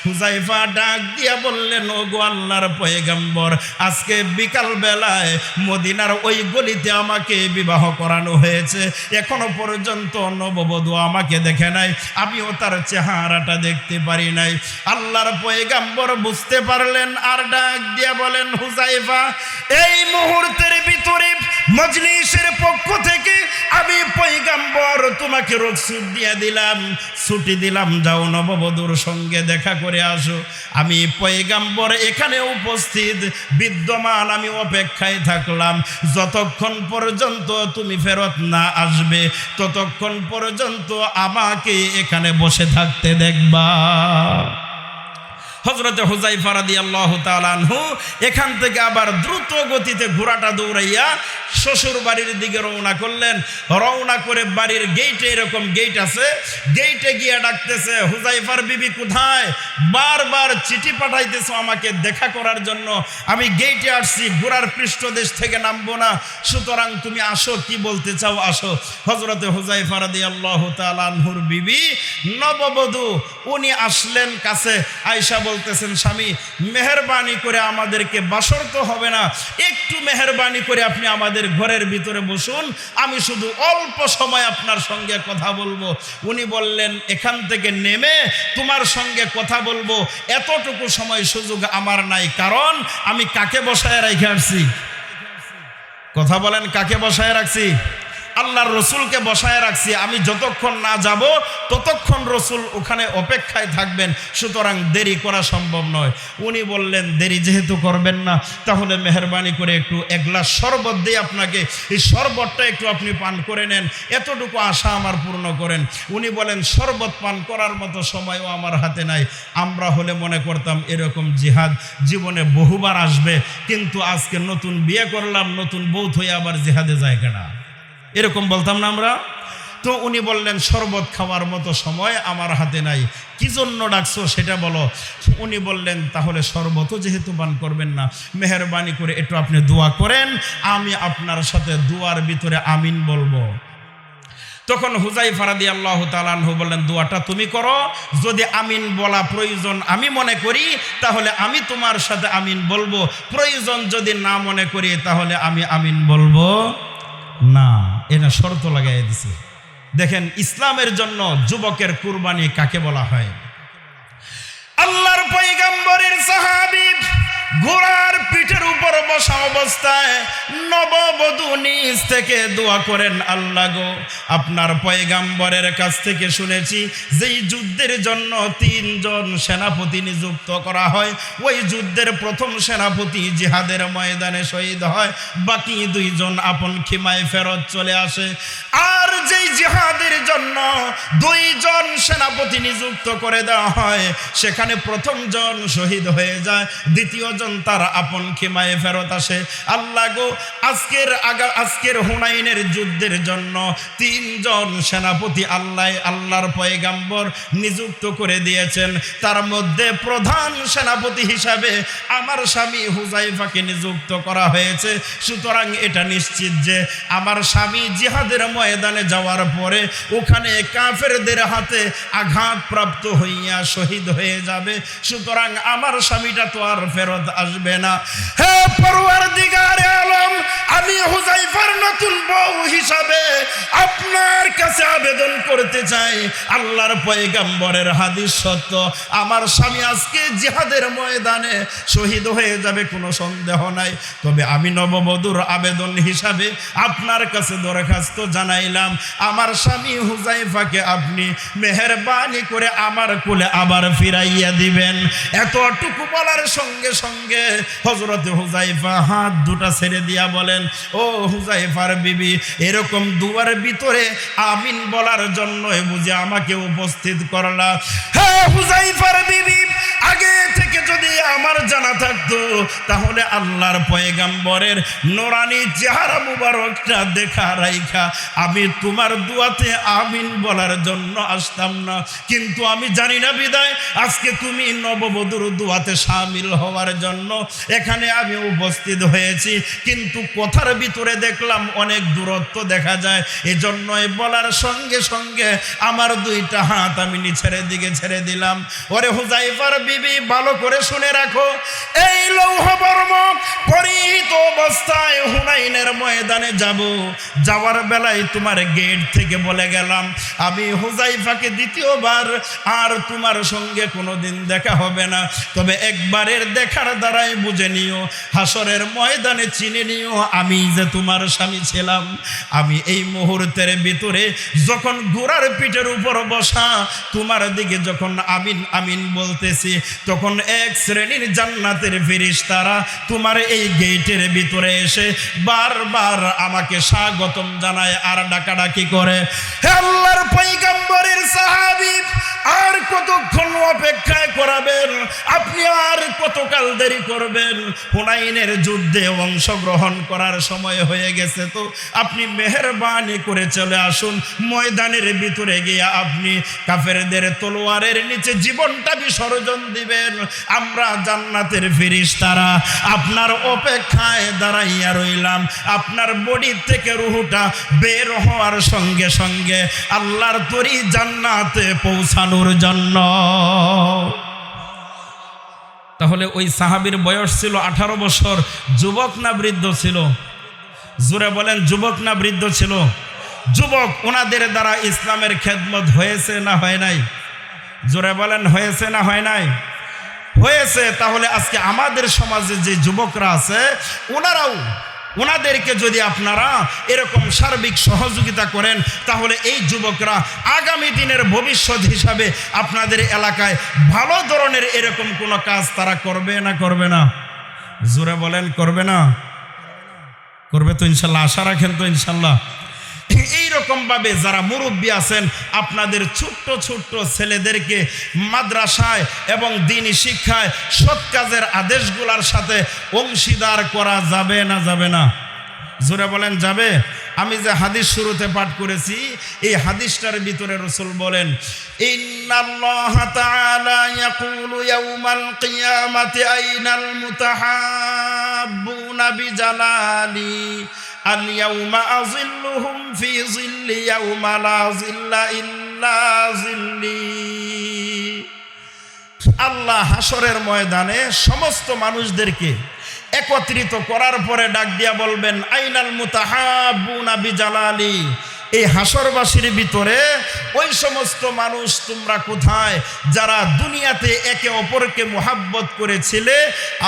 হুযায়ফা ডাক দিয়া বললেন, ও গো আল্লাহর পয়গাম্বর, আজকে বিকাল বেলায় মদিনার ওই গলিতে আমাকে বিবাহ করানো হয়েছে, এখনো পর্যন্ত নববধূ আমাকে দেখে নাই, আমিও তার চেহারাটা দেখতে পারি নাই। আল্লাহর পয়গাম্বর বুঝতে পারলেন, আর ডাক দিয়া বলেন, হুযায়ফা, এই মুহূর্তের ভিতরে মজলিসের পক্ষ থেকে আমি পয়গাম্বর তোমাকে রুখসত দিয়ে দিলাম, ছুটি দিলাম, যাও নববধূর সঙ্গে দেখা করে আসো। আমি পয়গাম্বর এখানে উপস্থিত বিদ্যমান, আমি অপেক্ষায় থাকলাম, যতক্ষণ পর্যন্ত তুমি ফেরত না আসবে ততক্ষণ পর্যন্ত আমাকে এখানে বসে থাকতে দেখবা। হযরত হুযায়ফা রাদিয়াল্লাহু তাআলা আনহু এখান থেকে আবার দ্রুত গতিতে ঘোড়াটা দৌড়াইয়া শ্বশুর বাড়ির দিকে রওনা করলেন। রওনা করে বাড়ির গেটে, এরকম গেট আছে, গেটে গিয়ে ডাকতেছে, হুযায়ফার বিবি কোথায়? বারবার চিঠি পাঠাইতেছো আমাকে দেখা করার জন্য, আমি গেটে আসছি, ঘোড়ার পৃষ্ঠদেশ থেকে নামবো না, সুতরাং তুমি আসো, কি বলতে চাও আসো। হযরত হুযায়ফা রাদিয়াল্লাহু তাআলা আনহুর বিবি নববধূ উনি আসলেন কাছে, আয়েশা বলতেছেন, স্বামী মেহেরবানি করে আমাদেরকে বাসর তো হবে না, একটু মেহেরবানি করে আপনি আমাদের ঘরের ভিতরে বসুন, আমি শুধু অল্প সময় আপনার সঙ্গে কথা বলবো। উনি বললেন, এখান থেকে নেমে তোমার সঙ্গে কথা বলবো এতটুকু সময় সুযোগ আমার নাই, কারণ আমি কাকে বসায় রেখে আসছি? কথা বলেন, কাকে বসায় রাখছি? আল্লাহর রসুলকে বসায় রাখছি, আমি যতক্ষণ না যাব ততক্ষণ রসুল ওখানে অপেক্ষায় থাকবেন, সুতরাং দেরি করা সম্ভব নয়। উনি বললেন, দেরি যেহেতু করবেন না, তাহলে মেহেরবানি করে একটু এক গ্লাস শরবত দিয়ে আপনাকে, এই শরবতটা একটু আপনি পান করে নেন, এতটুকু আশা আমার পূর্ণ করেন। উনি বলেন, শরবত পান করার মতো সময়ও আমার হাতে নাই, আমরা হলে মনে করতাম এরকম জিহাদ জীবনে বহুবার আসবে, কিন্তু আজকে নতুন বিয়ে করলাম, নতুন বউ হয়ে আবার জিহাদে যায় কেনা, এরকম বলতাম না আমরা। তো উনি বললেন, শরবত খাওয়ার মতো সময় আমার হাতে নাই, কি জন্য ডাকছো সেটা বলো। উনি বললেন, তাহলে শরবতও যেহেতু পান করবেন না, মেহেরবানি করে একটু আপনি দোয়া করেন, আমি আপনার সাথে দোয়ার ভিতরে আমিন বলবো। তখন হুযায়ফা রাদিয়াল্লাহু তাআলা আনহু বললেন, দোয়াটা তুমি করো, যদি আমিন বলা প্রয়োজন আমি মনে করি তাহলে আমি তোমার সাথে আমিন বলবো, প্রয়োজন যদি না মনে করি তাহলে আমি আমিন বলবো না। এটা শর্ত লাগাই দিছে। দেখেন, ইসলামের জন্য যুবকের কুরবানি কাকে বলা হয়? আল্লাহর পয়গম্বরের সাহাবী ঘোড়ার পিঠের উপর বসা অবস্থায় নববধূ নিজ থেকে দোয়া করেন, আল্লাহ গো, আপনার পয়গম্বরের কাছ থেকে শুনেছি যেই যুদ্ধের জন্য 3 জন সেনাপতি নিযুক্ত করা হয়, ওই যুদ্ধের প্রথম সেনাপতি জিহাদের ময়দানে শহীদ হয়, বাকি 2 জন আপন খিমায় ফেরত চলে আসে। আর যেই জিহাদের জন্য 2 জন সেনাপতি নিযুক্ত করে দেওয়া হয়, সেখানে প্রথম জন শহীদ হয়ে যায়, দ্বিতীয় জন তার আপন খিমায় ফেরত আসে। আল্লাহ গো, আজকের হুনাইনের যুদ্ধের জন্য 3 জন সেনাপতি আল্লাহর পয়গম্বর নিযুক্ত করে দিয়েছেন, তার মধ্যে প্রধান সেনাপতি হিসাবে আমার স্বামী হুযায়ফাকে নিযুক্ত করা হয়েছে। সুতরাং এটা নিশ্চিত যে আমার স্বামী জিহাদের ময়দানে যাওয়ার পরে ওখানে কাফেরদের হাতে আঘাতপ্রাপ্ত হইয়া শহীদ হয়ে যাবে। সুতরাং আমার স্বামীটা তো আর ফেরত আসবে না। হে পরওয়ারদিগারে আলম, আমি হুযায়ফার নতুন বউ হিসাবে আপনার কাছে আবেদন করতে চাই, আল্লাহর পয়গম্বরের হাদিস সত্য, আমার স্বামী আজকে জিহাদের ময়দানে শহীদ হয়ে যাবে, কোনো সন্দেহ নাই। তবে আমি নববধূর আবেদন হিসাবে আপনার কাছে দরখাস্ত জানাইলাম, আমার স্বামী হুযায়ফাকে আপনি মেহেরবানি করে আমার কোলে আবার ফিরাইয়া দিবেন। এতটুকু বলার সঙ্গে সঙ্গে হযরত হুযায়ফা হাত দুটা ছেড়ে দিয়া বলেন, ও হুযায়ফার বিবি, এরকম দুয়ার ভিতরে আমিন বলার জন্যই বুঝি আমাকে উপস্থিত করলা? হ্যাঁ হুযায়ফার বিবি, আগে থেকে যদি আমার জানা থাকতো তাহলে আল্লাহর পয়গম্বরের নোরানি চেহারা মুবারকটা দেখা রাইখা আমি তোমার দুয়াতে আমিন বলার জন্য আসতাম না। কিন্তু আমি জানি না বিদায় আজকে তুমি নববধূর দুয়াতে শামিল হওয়ার জন্য এখানে আমি উপস্থিত হয়েছি, কিন্তু কথার ভিতরে দেখলাম অনেক দূরত্ব দেখা যায়, এজন্যই বলার সঙ্গে সঙ্গে আমার দুইটা হাত আমি নিচের দিকে ছেড়ে দিলাম। ওরে হুযায়ফার বিবি, ভালো করে শুনে রাখো, এই লৌহ বর্ম পরিহিত অবস্থায় হুনাইনের ময়দানে যাওয়ার বেলায় তোমার গেট থেকে বলে গেলাম আমি হুযায়ফাকে দ্বিতীয়বার আর তোমার সঙ্গে কোনোদিন দেখা হবে না, তবে একবারের দেখার দ্বারাই বুঝে নিও, হাসরের ময়দানে চিনে নিও আমি যে তোমার স্বামী ছিলাম। আমি এই মুহূর্তের ভিতরে যখন ঘোড়ার পিঠের উপর বসা তোমার দিকে যখন আমিন আমিন বলতেছি, তখন এক শ্রেণীর জান্নাতের ফেরেশতারা তোমার এই গেটের ভিতরে এসে বারবার আমাকে স্বাগতম জানায় আর ডাকাডাকি করে। হে আল্লাহর পয়গম্বরের সাহাবী, আর কতক্ষণ অপেক্ষায় করাবেন আপনি? আর কতকাল দেরি করবেন? হুনাইনের যুদ্ধে অংশগ্রহণ করার সময় হয়ে গেছে, তো আপনি মেহেরবানি করে চলে আসুন ময়দানের ভিতরে গিয়ে আপনি কাফেরদের তলোয়ারের নিচে জীবনটা বিসর্জন দিবেন। আমরা জান্নাতের ফেরেশতারা আপনার অপেক্ষায় দাঁড়াইয়া রইলাম, আপনার বডি থেকে রূহটা বের হওয়ার সঙ্গে সঙ্গে আল্লাহর তরি জান্নাতে পৌঁছানোর জন্য। তাহলে ওই সাহাবীর বয়স ছিল 18 বছর, যুবক না বৃদ্ধ ছিল? জোরে বলেন, যুবক না বৃদ্ধ ছিল? যুবক। ওনাদের দ্বারা ইসলামের খেদমত হয়েছে না হয় নাই? জোরে বলেন, হয়েছে না হয় নাই? হয়েছে। তাহলে আজকে আমাদের সমাজে যে যুবকরা আছে ওনাদেরকে যদি আপনারা এরকম সার্বিক সহযোগিতা করেন, তাহলে এই যুবকরা আগামী দিনের ভবিষ্যৎ হিসাবে আপনাদের এলাকায় ভালো ধরনের এরকম কোনো কাজ তারা করবে না করবে না? জোরে বলেন, করবে না? করবে তো ইনশাল্লাহ, আশা রাখেন তো ইনশাল্লাহ। এইরকম ভাবে যারা মুরব্বী আছেন আপনাদের ছোট্ট ছোট্ট ছেলেদেরকে মাদ্রাসায় এবং দ্বীনি শিক্ষায় সৎ কাজের আদেশগুলোর সাথে অংশীদার করা যাবে না যাবে না? জোরে বলেন, যাবে। আমি যে হাদিস শুরুতে পাঠ করেছি এই হাদিসটার ভিতরে রাসূল বলেন, ইন্নাল্লাহা তাআলা ইয়াকুলু ইয়াউমাল কিয়ামাতি আইনাল মুতাহাব্বুনা বিজালালি আল-ইয়াউমা আযিল্লুহুম ফি যিল্লি ইয়াউমা লা যিল্লা ইল্লা যিল্লি। আল্লাহ হাসরের ময়দানে সমস্ত মানুষদেরকে একত্রিত করার পরে ডাক দিয়া বলবেন, আইনাল মুতাহাব্বুনা বিজালালি, এই হাসরবাসীর ভিতরে ওই সমস্ত মানুষ তোমরা কোথায় যারা দুনিয়াতে একে অপরকে মুহাব্বত করেছিলে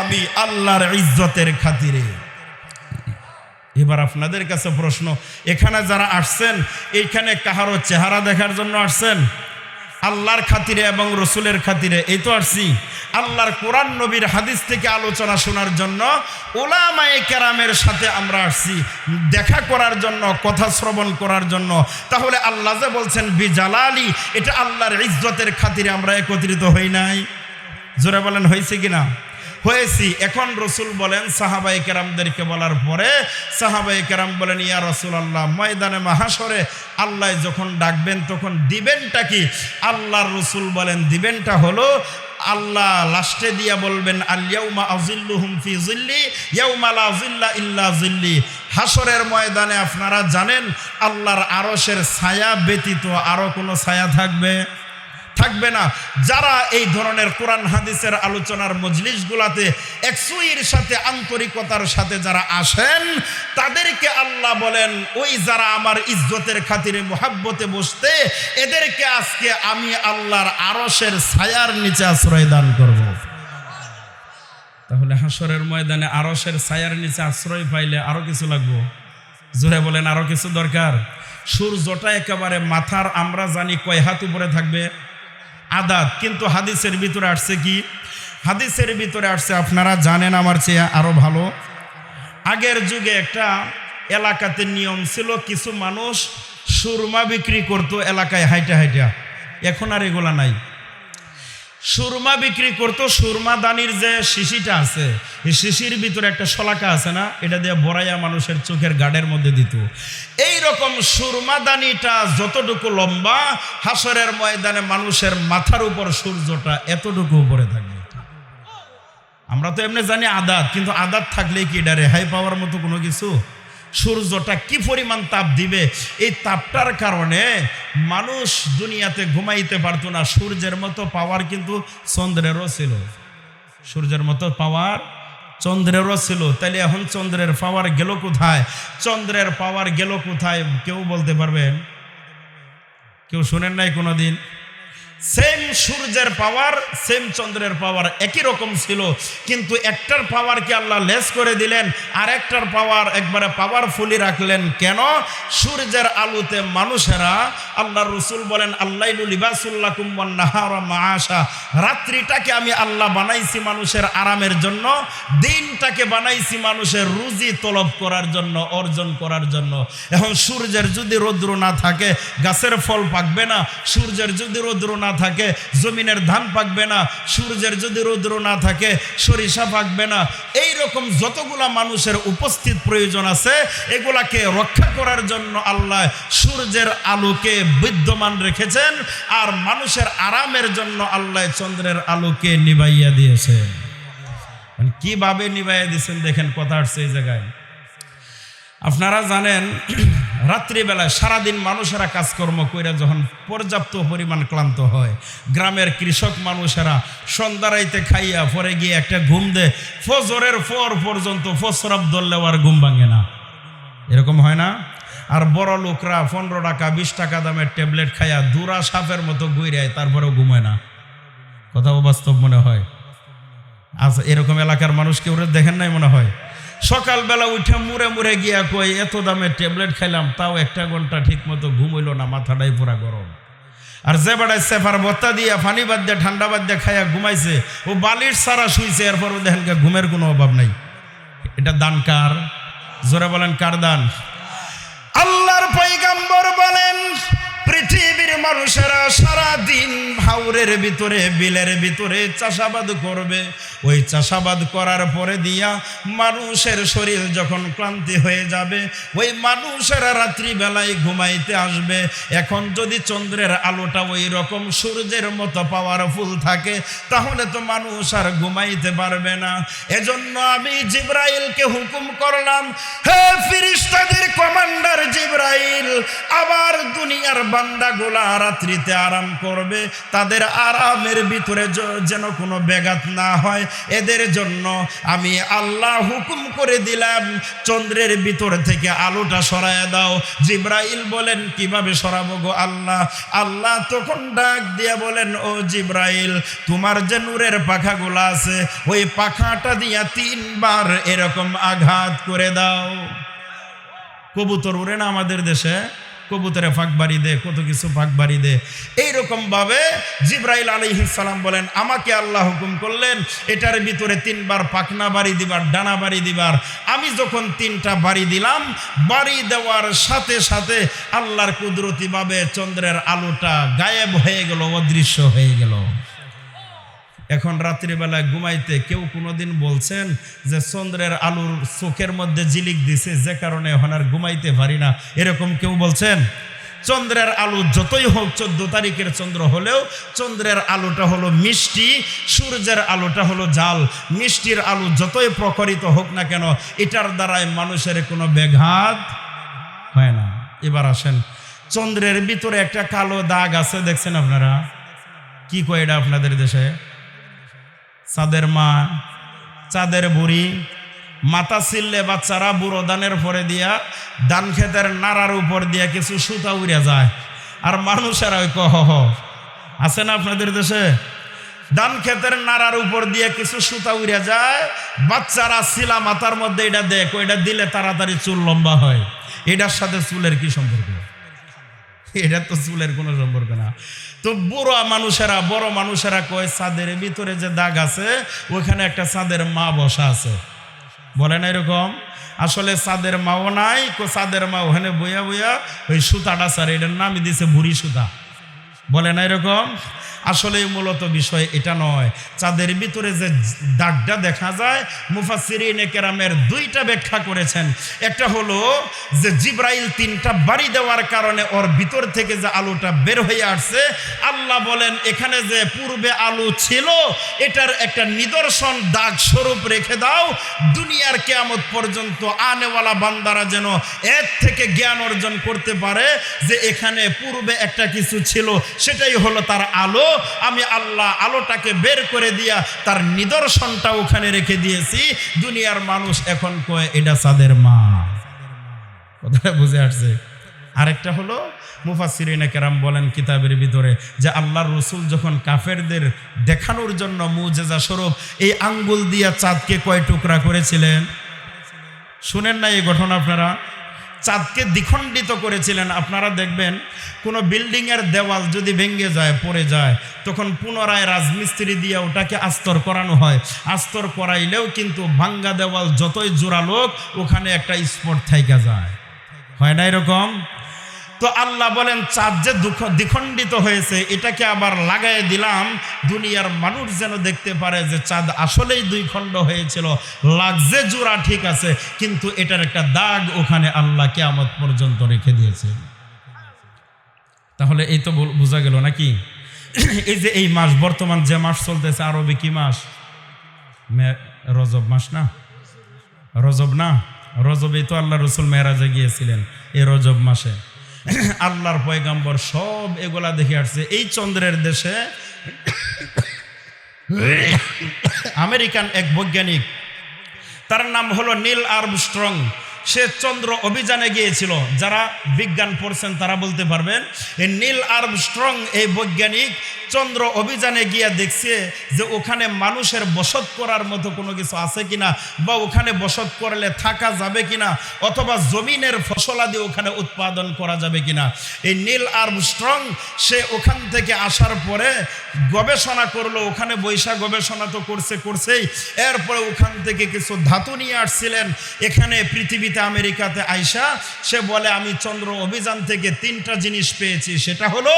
আমি আল্লাহর ইজ্জতের খাতিরে। এবার আপনাদের কাছে প্রশ্ন, এখানে যারা আসছেন এইখানে কাহারো চেহারা দেখার জন্য আসছেন? আল্লাহর খাতিরে এবং রসুলের খাতিরে এই তো আসছি। আল্লাহর কোরআন নবীর হাদিস থেকে আলোচনা শোনার জন্য উলামায়ে কেরামের সাথে আমরা আসছি, দেখা করার জন্য, কথা শ্রবণ করার জন্য। তাহলে আল্লাহ যে বলছেন বিজালালি, এটা আল্লাহর ইজ্জতের খাতিরে আমরা একত্রিত হই নাই? জোরে বলেন, হয়েছে কিনা? হয়েছি। এখন রসুল বলেন সাহাবায়ে কেরামদেরকে বলার পরে সাহাবায়ে কেরাম বলেন, ইয়া রাসূলুল্লাহ, ময়দানে মাহশরে আল্লাহ যখন ডাকবেন তখন দিবেনটা কি? আল্লাহর রসুল বলেন, দিবেনটা হলো আল্লাহ লাস্টে দিয়া বলবেন আল ইয়াউমা আযিল্লুহুম ফি যিল্লি ইয়াউমা লা যিল্লা ইল্লা যিল্লি। হাসরের ময়দানে আপনারা জানেন আল্লাহর আরশের ছায়া ব্যতীত আরো কোনো ছায়া থাকবে না। যারা এই ধরনের কোরআন হাদিসের আলোচনার মজলিসগুলাতে একসুইর সাথে আন্তরিকতার সাথে যারা আসেন তাদেরকে আল্লাহ বলেন ওই যারা আমার ইজ্জতের খাতিরে মুহাব্বতে বসতে এদেরকে আজকে আমি আল্লাহর আরশের ছায়ার নিচে আশ্রয় দান করব। তাহলে হাসরের ময়দানে আরশের ছায়ার নিচে আশ্রয় পাইলে আরো কিছু লাগবে, জোরে বলেন আরো কিছু দরকার। সূর্যটা একেবারে মাথার আমরা জানি কয় হাত উপরে থাকবে, আদাত, কিন্তু হাদিসের ভিতরে আসছে কি? হাদিসের ভিতরে আসছে আপনারা জানেন আমার চেয়ে আরো ভালো। আগের যুগে একটা এলাকাতে নিয়ম ছিল, কিছু মানুষ সুরমা বিক্রি করত এলাকায় হাইটা, এখন আর এগুলা নাই। সুরমা বিক্রি করতো, সুরমা দানির যে শিশিটা আছে এই শিশির ভিতরে একটা শলাকা আছে না, এটা দিয়ে বড়াইয়া মানুষের চোখের গাডের মধ্যে দিত। এই রকম সুরমা দানিটা যতটুকু লম্বা, হাসরের ময়দানে মানুষের মাথার উপর সূর্যটা এতটুকু উপরে থাকবে। আমরা তো এমনি জানি আদাত, কিন্তু আদাত থাকলে কি এটা রেহাই পাওয়ার মতো কোনো কিছু? সূর্যটা কি পরিমাণ তাপ দিবে, এই তাপটার কারণে মানুষ দুনিয়াতে ঘুমাইতে পারতো না। সূর্যের মতো পাওয়ার কিন্তু চন্দ্রেরও ছিল, সূর্যের মতো পাওয়ার চন্দ্রেরও ছিল। তাহলে এখন চন্দ্রের পাওয়ার গেল কোথায়? চন্দ্রের পাওয়ার গেল কোথায় কেউ বলতে পারবেন? কেউ শুনেন নাই কোনোদিন? সেম সূর্যের পাওয়ার, সেম চন্দ্রের পাওয়ার একই রকম ছিল, কিন্তু একটার পাওয়ারকে আল্লাহ লেস করে দিলেন আর একটার পাওয়ার একবারে পাওয়ারফুলি রাখলেন। কেন? সূর্যের আলোতে মানুষেরা, আল্লাহর রাসূল বলেন আল্লাইলু লিবাসুল লাকুম ওয়ান নাহারু মাআশা, রাত্রিটাকে আমি আল্লাহ বানাইছি মানুষের আরামের জন্য, দিনটাকে বানাইছি মানুষের রুজি তলব করার জন্য, অর্জন করার জন্য। এখন সূর্যের যদি রৌদ্র না থাকে গাছের ফল পাকবে না, সূর্যের যদি রৌদ্র না থাকে জমিনের ধান পাকবে না, সূর্যের যদি রৌদ্র না থাকে সরিষা পাকবে না। এই রকম যতগুলা মানুষের উপস্থিত প্রয়োজন আছে এগুলাকে রক্ষা করার জন্য আল্লাহ সূর্যের আলোকে বিদ্যমান রেখেছেন, আর মানুষের আরামের জন্য আল্লাহ চন্দ্রের আলোকে নিভাইয়া দিয়েছেন। কিভাবে নিভাইয়া দিয়েছেন দেখেন, কথা আসছে এই জায়গায়। আপনারা জানেন রাত্রিবেলায় সারাদিন মানুষেরা কাজকর্ম করে যখন পর্যাপ্ত পরিমাণ ক্লান্ত হয়, গ্রামের কৃষক মানুষেরা সন্ধ্যারাইতে খাইয়া পরে গিয়ে একটা ঘুম দেয়, ফজরের পর পর্যন্ত ফসরব ধরলেও আর ঘুম ভাঙে না, এরকম হয় না? আর বড় লোকরা 15 টাকা 20 টাকা দামের ট্যাবলেট খাইয়া দুরা সাপের মতো ঘুরায়, তারপরেও ঘুমায় না। কথা বাস্তব মনে হয়? আচ্ছা, এরকম এলাকার মানুষ কেউ দেখেন নাই মনে হয়? সকালবেলা উঠে মুড়ে গিয়া কই এত দামের ট্যাবলেট খাইলাম, তাও 1 ঘন্টা ঠিক মতো ঘুম হইল না, মাথাটাই পুরা গরম। আর যে বেড়ায় সেফার বত্তা দিয়া পানি বাদ দিয়ে ঠান্ডা বাদ দিয়ে খাইয়া ঘুমাইছে, ও বালিশ সারা শুইছে, এরপরও দেখেন ঘুমের কোনো অভাব নাই। এটা দান কার? জোরে বলেন কার দান? আল্লাহর পয়গম্বর বলেন পৃথিবীর মানুষেরা সারা দিন হাওরের ভিতরে, বিলের ভিতরে চাষাবাদ করবে। ওই চাষাবাদ করার পরে দিয়া মানুষের শরীর যখন ক্লান্তি হয়ে যাবে, ওই মানুষেরা রাত্রিবেলায় ঘুমাইতে আসবে। এখন যদি চন্দ্রের আলোটা ওই রকম সূর্যের মতো পাওয়ারফুল থাকে তাহলে তো মানুষ আর ঘুমাইতে পারবে না। এজন্য আমি জিবরাইলকে হুকুম করলাম, হে ফেরেশতাদের কমান্ডার জিবরাইল, আবার দুনিয়ার বান্দাগুলা রাত্রিতে আরাম করবে, তাদের আরামের ভিতরে যেন কোনো ব্যাঘাত না হয়, এদের জন্য আমি আল্লাহ হুকুম করে দিলাম চন্দ্রের ভিতর থেকে আলোটা সরায়া দাও। জিবরাইল বলেন কিভাবে সরাবো গো আল্লাহ? আল্লাহ তখন ডাক দিয়া বলেন, ও জিবরাইল, তোমার যে নূরের পাখাগুলো আছে ওই পাখাটা দিয়া 3 বার এরকম আঘাত করে দাও। কবুতর উড়ে না আমাদের দেশে, কবুতরে ফাঁক বাড়ি দে, কত কিছু ফাঁক বাড়ি দে। এইরকম ভাবে জিবরাইল আলাইহিস সালাম বলেন আমাকে আল্লাহ হুকুম করলেন এটার ভিতরে 3 বার পাখনা বাড়ি দিবার, ডানা বাড়ি দিবার। আমি যখন 3টা বাড়ি দিলাম, বাড়ি দেওয়ার সাথে সাথে আল্লাহর কুদরতি ভাবে চন্দ্রের আলোটা গায়েব হয়ে গেল, অদৃশ্য হয়ে গেল। এখন রাত্রিবেলায় ঘুমাইতে কেউ কোনোদিন বলছেন যে চন্দ্রের আলোর চোখের মধ্যে ঝিলিক দিছে যে কারণে এখন আর ঘুমাইতে পারি না, এরকম কেউ বলছেন? চন্দ্রের আলো যতই হোক 14 তারিখের চন্দ্র হলেও চন্দ্রের আলোটা হলো মিষ্টি, সূর্যের আলোটা হলো জাল। মিষ্টির আলো যতই প্রখরিত হোক না কেন এটার দ্বারাই মানুষের কোনো ব্যাঘাত হয় না। এবার আসেন, চন্দ্রের ভিতরে একটা কালো দাগ আছে, দেখছেন আপনারা? কি কয় এটা আপনাদের দেশে? চাঁদের মা, চাঁদের বুড়ি। মাথা ছিললে বাচ্চারা বুড়ো দানের পরে দিয়া ধান ক্ষেতের নাড়ার উপর দিয়া কিছু সুতা উড়ে যায়, আর মানুষেরা ওই কহ আছে না আপনাদের দেশে? ধান ক্ষেতের নাড়ার উপর দিয়ে কিছু সুতা উড়ে যায়, বাচ্চারা শিলা মাথার মধ্যে এটা দেখ, ওইটা দিলে তাড়াতাড়ি চুল লম্বা হয়। এটার সাথে চুলের কি সম্পর্ক? এটা তো চুলের কোনো সম্পর্ক না। তো বড় মানুষেরা কয় চাঁদের ভিতরে যে দাগ আছে ওইখানে একটা চাঁদের মা বসা আছে, বলে না এরকম? আসলে চাঁদের মাও নাই, চাঁদের মা ওখানে বইয়া বইয়া ওই সুতাটা স্যার, এটার নামই দিয়েছে বুড়ি সুতা, বলে না এরকম? আসলে মূলত বিষয় এটা নয়। চাঁদের ভিতরে যে দাগটা দেখা যায়, মুফাসসিরিনে কেরামের দুইটা ব্যাখ্যা করেছেন। একটা হলো যে জিবরাইল 3টা বাড়ি দেওয়ার কারণে ওর ভিতর থেকে যে আলোটা বের হয়ে আসছে, আল্লাহ বলেন এখানে যে পূর্বে আলো ছিল এটার একটা নিদর্শন দাগ স্বরূপ রেখে দাও, দুনিয়ার কিয়ামত পর্যন্ত আনেওয়ালা বান্দারা যেন এর থেকে জ্ঞান অর্জন করতে পারে যে এখানে পূর্বে একটা কিছু ছিল, সেটাই হলো তার আলো। আমি আল্লাহ আলোটাকে বের করে দিয়া তার নিদর্শনটা ওখানে রেখে দিয়েছি। দুনিয়ার মানুষ এখন কয় এটা চাঁদের মা। কথাটা বুঝে আসছে? আরেকটা হলো মুফাসসিরিনে কেরাম বলেন কিতাবের ভিতরে যে আল্লাহর রাসূল যখন কাফেরদের দেখানোর জন্য মুজিজা স্বরূপ এই আঙ্গুল দিয়া চাঁদকে কয় টুকরা করেছিলেন, শুনেন না এই ঘটনা আপনারা? চাঁদকে দ্বিখণ্ডিত করেছিলেন। আপনারা দেখবেন কোনো বিল্ডিংয়ের দেওয়াল যদি ভেঙে যায়, পড়ে যায়, তখন পুনরায় রাজমিস্ত্রি দিয়ে ওটাকে আস্তর করানো হয়। আস্তর করাইলেও কিন্তু ভাঙ্গা দেওয়াল যতই জোরালোক ওখানে একটা স্পট থাইকা যায়, হয় না এরকম? তো আল্লাহ বলেন চাঁদ যে দ্বিখণ্ডিত হয়েছে এটাকে আবার লাগাই দিলাম দুনিয়ার মানুষ যেন দেখতে পারে যে চাঁদ আসলেই 2 খণ্ড হয়েছিল, লাগছে জোড়া ঠিক আছে, কিন্তু এটার একটা দাগ ওখানে আল্লাহ কিয়ামত পর্যন্ত রেখে দিয়েছে। তাহলে এই তো বোঝা গেল নাকি? এই যে এই মাস, বর্তমান যে মাস চলতেছে আরবি কি মাস? রজব মাস না? রজব না? রজবেই তো আল্লাহ রাসূল মেরাজে গিয়েছিলেন, এই রজব মাসে আল্লাহর পয়গম্বর সব এগুলা দেখে আসছে। এই চন্দ্রের দেশে আমেরিকান এক বৈজ্ঞানিক, তার নাম হলো নীল আর্মস্ট্রং, সে চন্দ্র অভিযানে গিয়েছিল। যারা বিজ্ঞান পড়ছেন তারা বলতে পারবেন। এই নীল আর্মস্ট্রং এই বৈজ্ঞানিক চন্দ্র অভিযানে গিয়ে দেখছে যে ওখানে মানুষের বসত করার মতো কোনো কিছু আছে কিনা, বা ওখানে বসত করলে থাকা যাবে কিনা, অথবা জমিনের ফসলাদি ওখানে উৎপাদন করা যাবে কিনা। এই নীল আর্মস্ট্রং সে ওখান থেকে আসার পরে গবেষণা করলো, ওখানে বৈশা গবেষণা তো করছেই। এরপরে ওখান থেকে কিছু ধাতু নিয়ে আসছিলেন এখানে পৃথিবীতে, আমেরিকাতে আইসা সে বলে আমি চন্দ্র অভিযান থেকে 3টা জিনিস পেয়েছি। সেটা হলো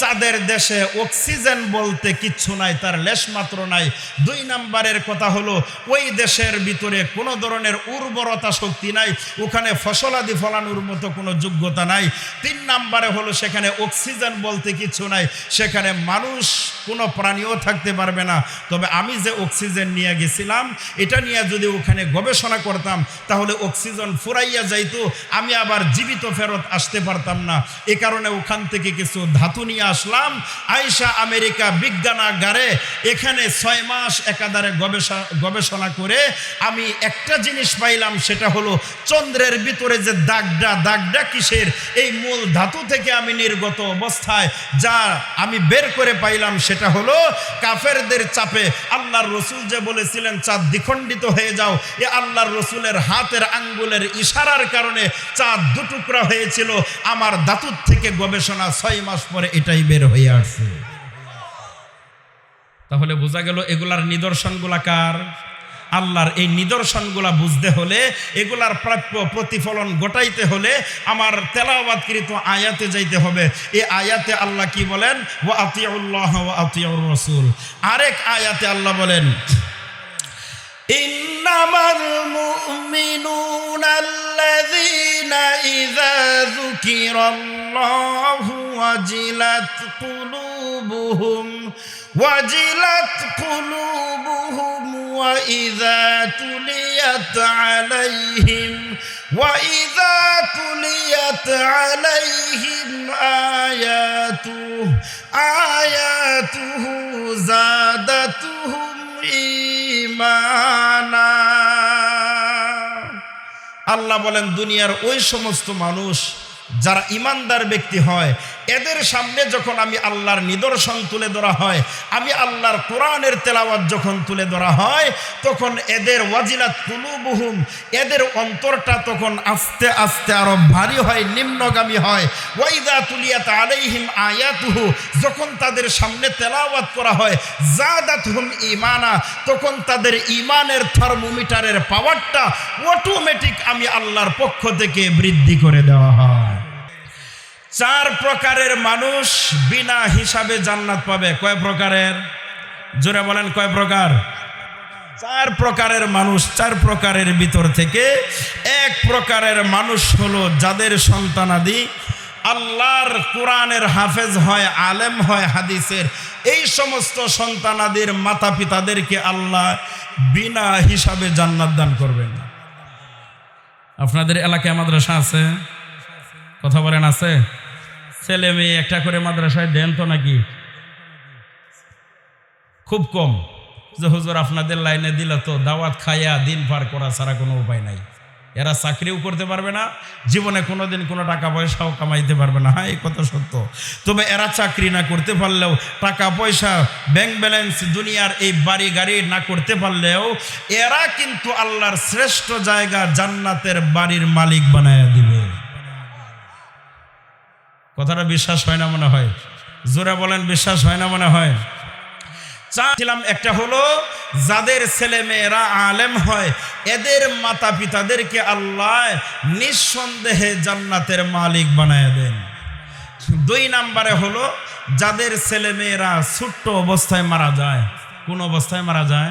চাঁদের দেশে অক্সিজেন বলতে কিচ্ছু নাই, তার লেশ মাত্র নাই। 2 নম্বরের কথা হলো ওই দেশের ভিতরে কোনো ধরনের উর্বরতা শক্তি নাই, ওখানে ফসলাদি ফলানোর মতো কোনো যোগ্যতা নাই। 3 নম্বরে হলো সেখানে অক্সিজেন বলতে কিচ্ছু নাই, সেখানে মানুষ কোনো প্রাণীও থাকতে পারবে না। তবে আমি যে অক্সিজেন নিয়ে গেছিলাম এটা নিয়ে যদি ওখানে গবেষণা করতাম তাহলে অক্সিজেন ফুরাইয়া যাইতো, আমি আবার জীবিত ফেরত আসতে পারতাম না। এ কারণে ওখান থেকে কিছু ধাতু নিয়ে আসলাম। আইসা আমেরিকা বিজ্ঞানাগারে এখানে 6 মাস একাধারে গবেষণা করে আমি একটা জিনিস পাইলাম, সেটা হলো চন্দ্রের ভিতরে যে দাগটা কিসের, এই মূল ধাতু থেকে আমি নির্গত অবস্থায় যা আমি বের করে পাইলাম সেটা হলো কাফেরদের চাপে আল্লাহর রাসূল যে বলেছিলেন চাঁদ দ্বিখণ্ডিত হয়ে যাও, এ আল্লাহর রাসূলের হাতের আঙ্গুলের ইশারার কারণে চাঁদ 2 টুকরা হয়েছিল। আমার ধাতুর থেকে গবেষণা 6 মাস পরে এটাই বের হয়ে আসছে। তাহলে বোঝা গেল এগুলার নিদর্শনগুলা কার? আল্লাহর। এই নিদর্শনগুলা বুঝতে হলে, এগুলার প্রাপ্য প্রতিফলন ঘটাইতে হলে আমার তেলাওয়াতকৃত আয়াতে যাইতে হবে। এই আয়াতে আল্লাহ কি বলেন? ওয়া আতিউল্লাহ ওয়া আতিউর রাসূল। আরেক আয়াতে আল্লাহ বলেন ইন্নামাল মুমিনুনা আল্লাযীনা ইযা যুকিরাল্লাহু ওয়াজিলাত কুলুবুহুম ওয়া ইযা তুলিয়াত আলাইহিম আয়াতুহু যাদাতুহুম ঈমানা। আল্লাহ বলেন দুনিয়ার ওই সমস্ত মানুষ যারা ইমানদার ব্যক্তি হয়, এদের সামনে যখন আমি আল্লাহর নিদর্শন তুলে ধরা হয়, আমি আল্লাহর কোরআনের তেলাওয়াত যখন তুলে ধরা হয়, তখন এদের ওয়াজিলাত কুলুবুহুম, এদের অন্তরটা তখন আস্তে আস্তে আরো ভারী হয়, নিম্নগামী হয়। ওয়াইদা তুলিয়াত আলাইহিম আয়াতুহু, যখন তাদের সামনে তেলাওয়াত করা হয়, যাদাতহুম ঈমানা, তখন তাদের ঈমানের থার্মোমিটারের পাওয়ারটা অটোমেটিক আমি আল্লাহর পক্ষ থেকে বৃদ্ধি করে দেওয়া হয়। 4 প্রকারের মানুষ বিনা হিসাবে জান্নাত পাবে। কয় প্রকারের? জোরে বলেন, কয় প্রকার? 4 প্রকারের মানুষ। 4 প্রকারের ভিতর থেকে 1 প্রকারের মানুষ হলো যাদের সন্তানাদি আল্লাহর কোরআনের হাফেজ হয়, আলেম হয় হাদিসের। এই সমস্ত সন্তানাদির মাতা পিতাদেরকে আল্লাহ বিনা হিসাবে জান্নাত দান করবেন। আপনাদের এলাকায় মাদ্রাসা আছে? কথা বলেন, আছে? ছেলে মেয়ে একটা করে মাদ্রাসায় দেন তো নাকি? খুব কম। যে হুজুর আপনাদের লাইনে দিল তো দাওয়াত খাইয়া দিন পার করা ছাড়া কোনো উপায় নাই। এরা চাকরিও করতে পারবে না, জীবনে কোনোদিন কোনো টাকা পয়সাও কামাইতে পারবে না। হ্যাঁ, এই কথা সত্য। তবে এরা চাকরি না করতে পারলেও, টাকা পয়সা ব্যাংক ব্যালেন্স দুনিয়ার এই বাড়ি গাড়ি না করতে পারলেও, এরা কিন্তু আল্লাহর শ্রেষ্ঠ জায়গা জান্নাতের বাড়ির মালিক বানায়া দিবে। কথাটা বিশ্বাস হয় না মনে হয়? জোরে বলেন, বিশ্বাস হয় না মনে হয়? চাচ্ছিলাম একটা হলো যাদের ছেলে মেয়েরা আলেম হয়, এদের মাতা পিতাদেরকে আল্লাহ নিঃসন্দেহে জান্নাতের মালিক বানায় দেন। 2 নম্বরে হলো যাদের ছেলে মেয়েরা ছোট্ট অবস্থায় মারা যায়। কোন অবস্থায় মারা যায়?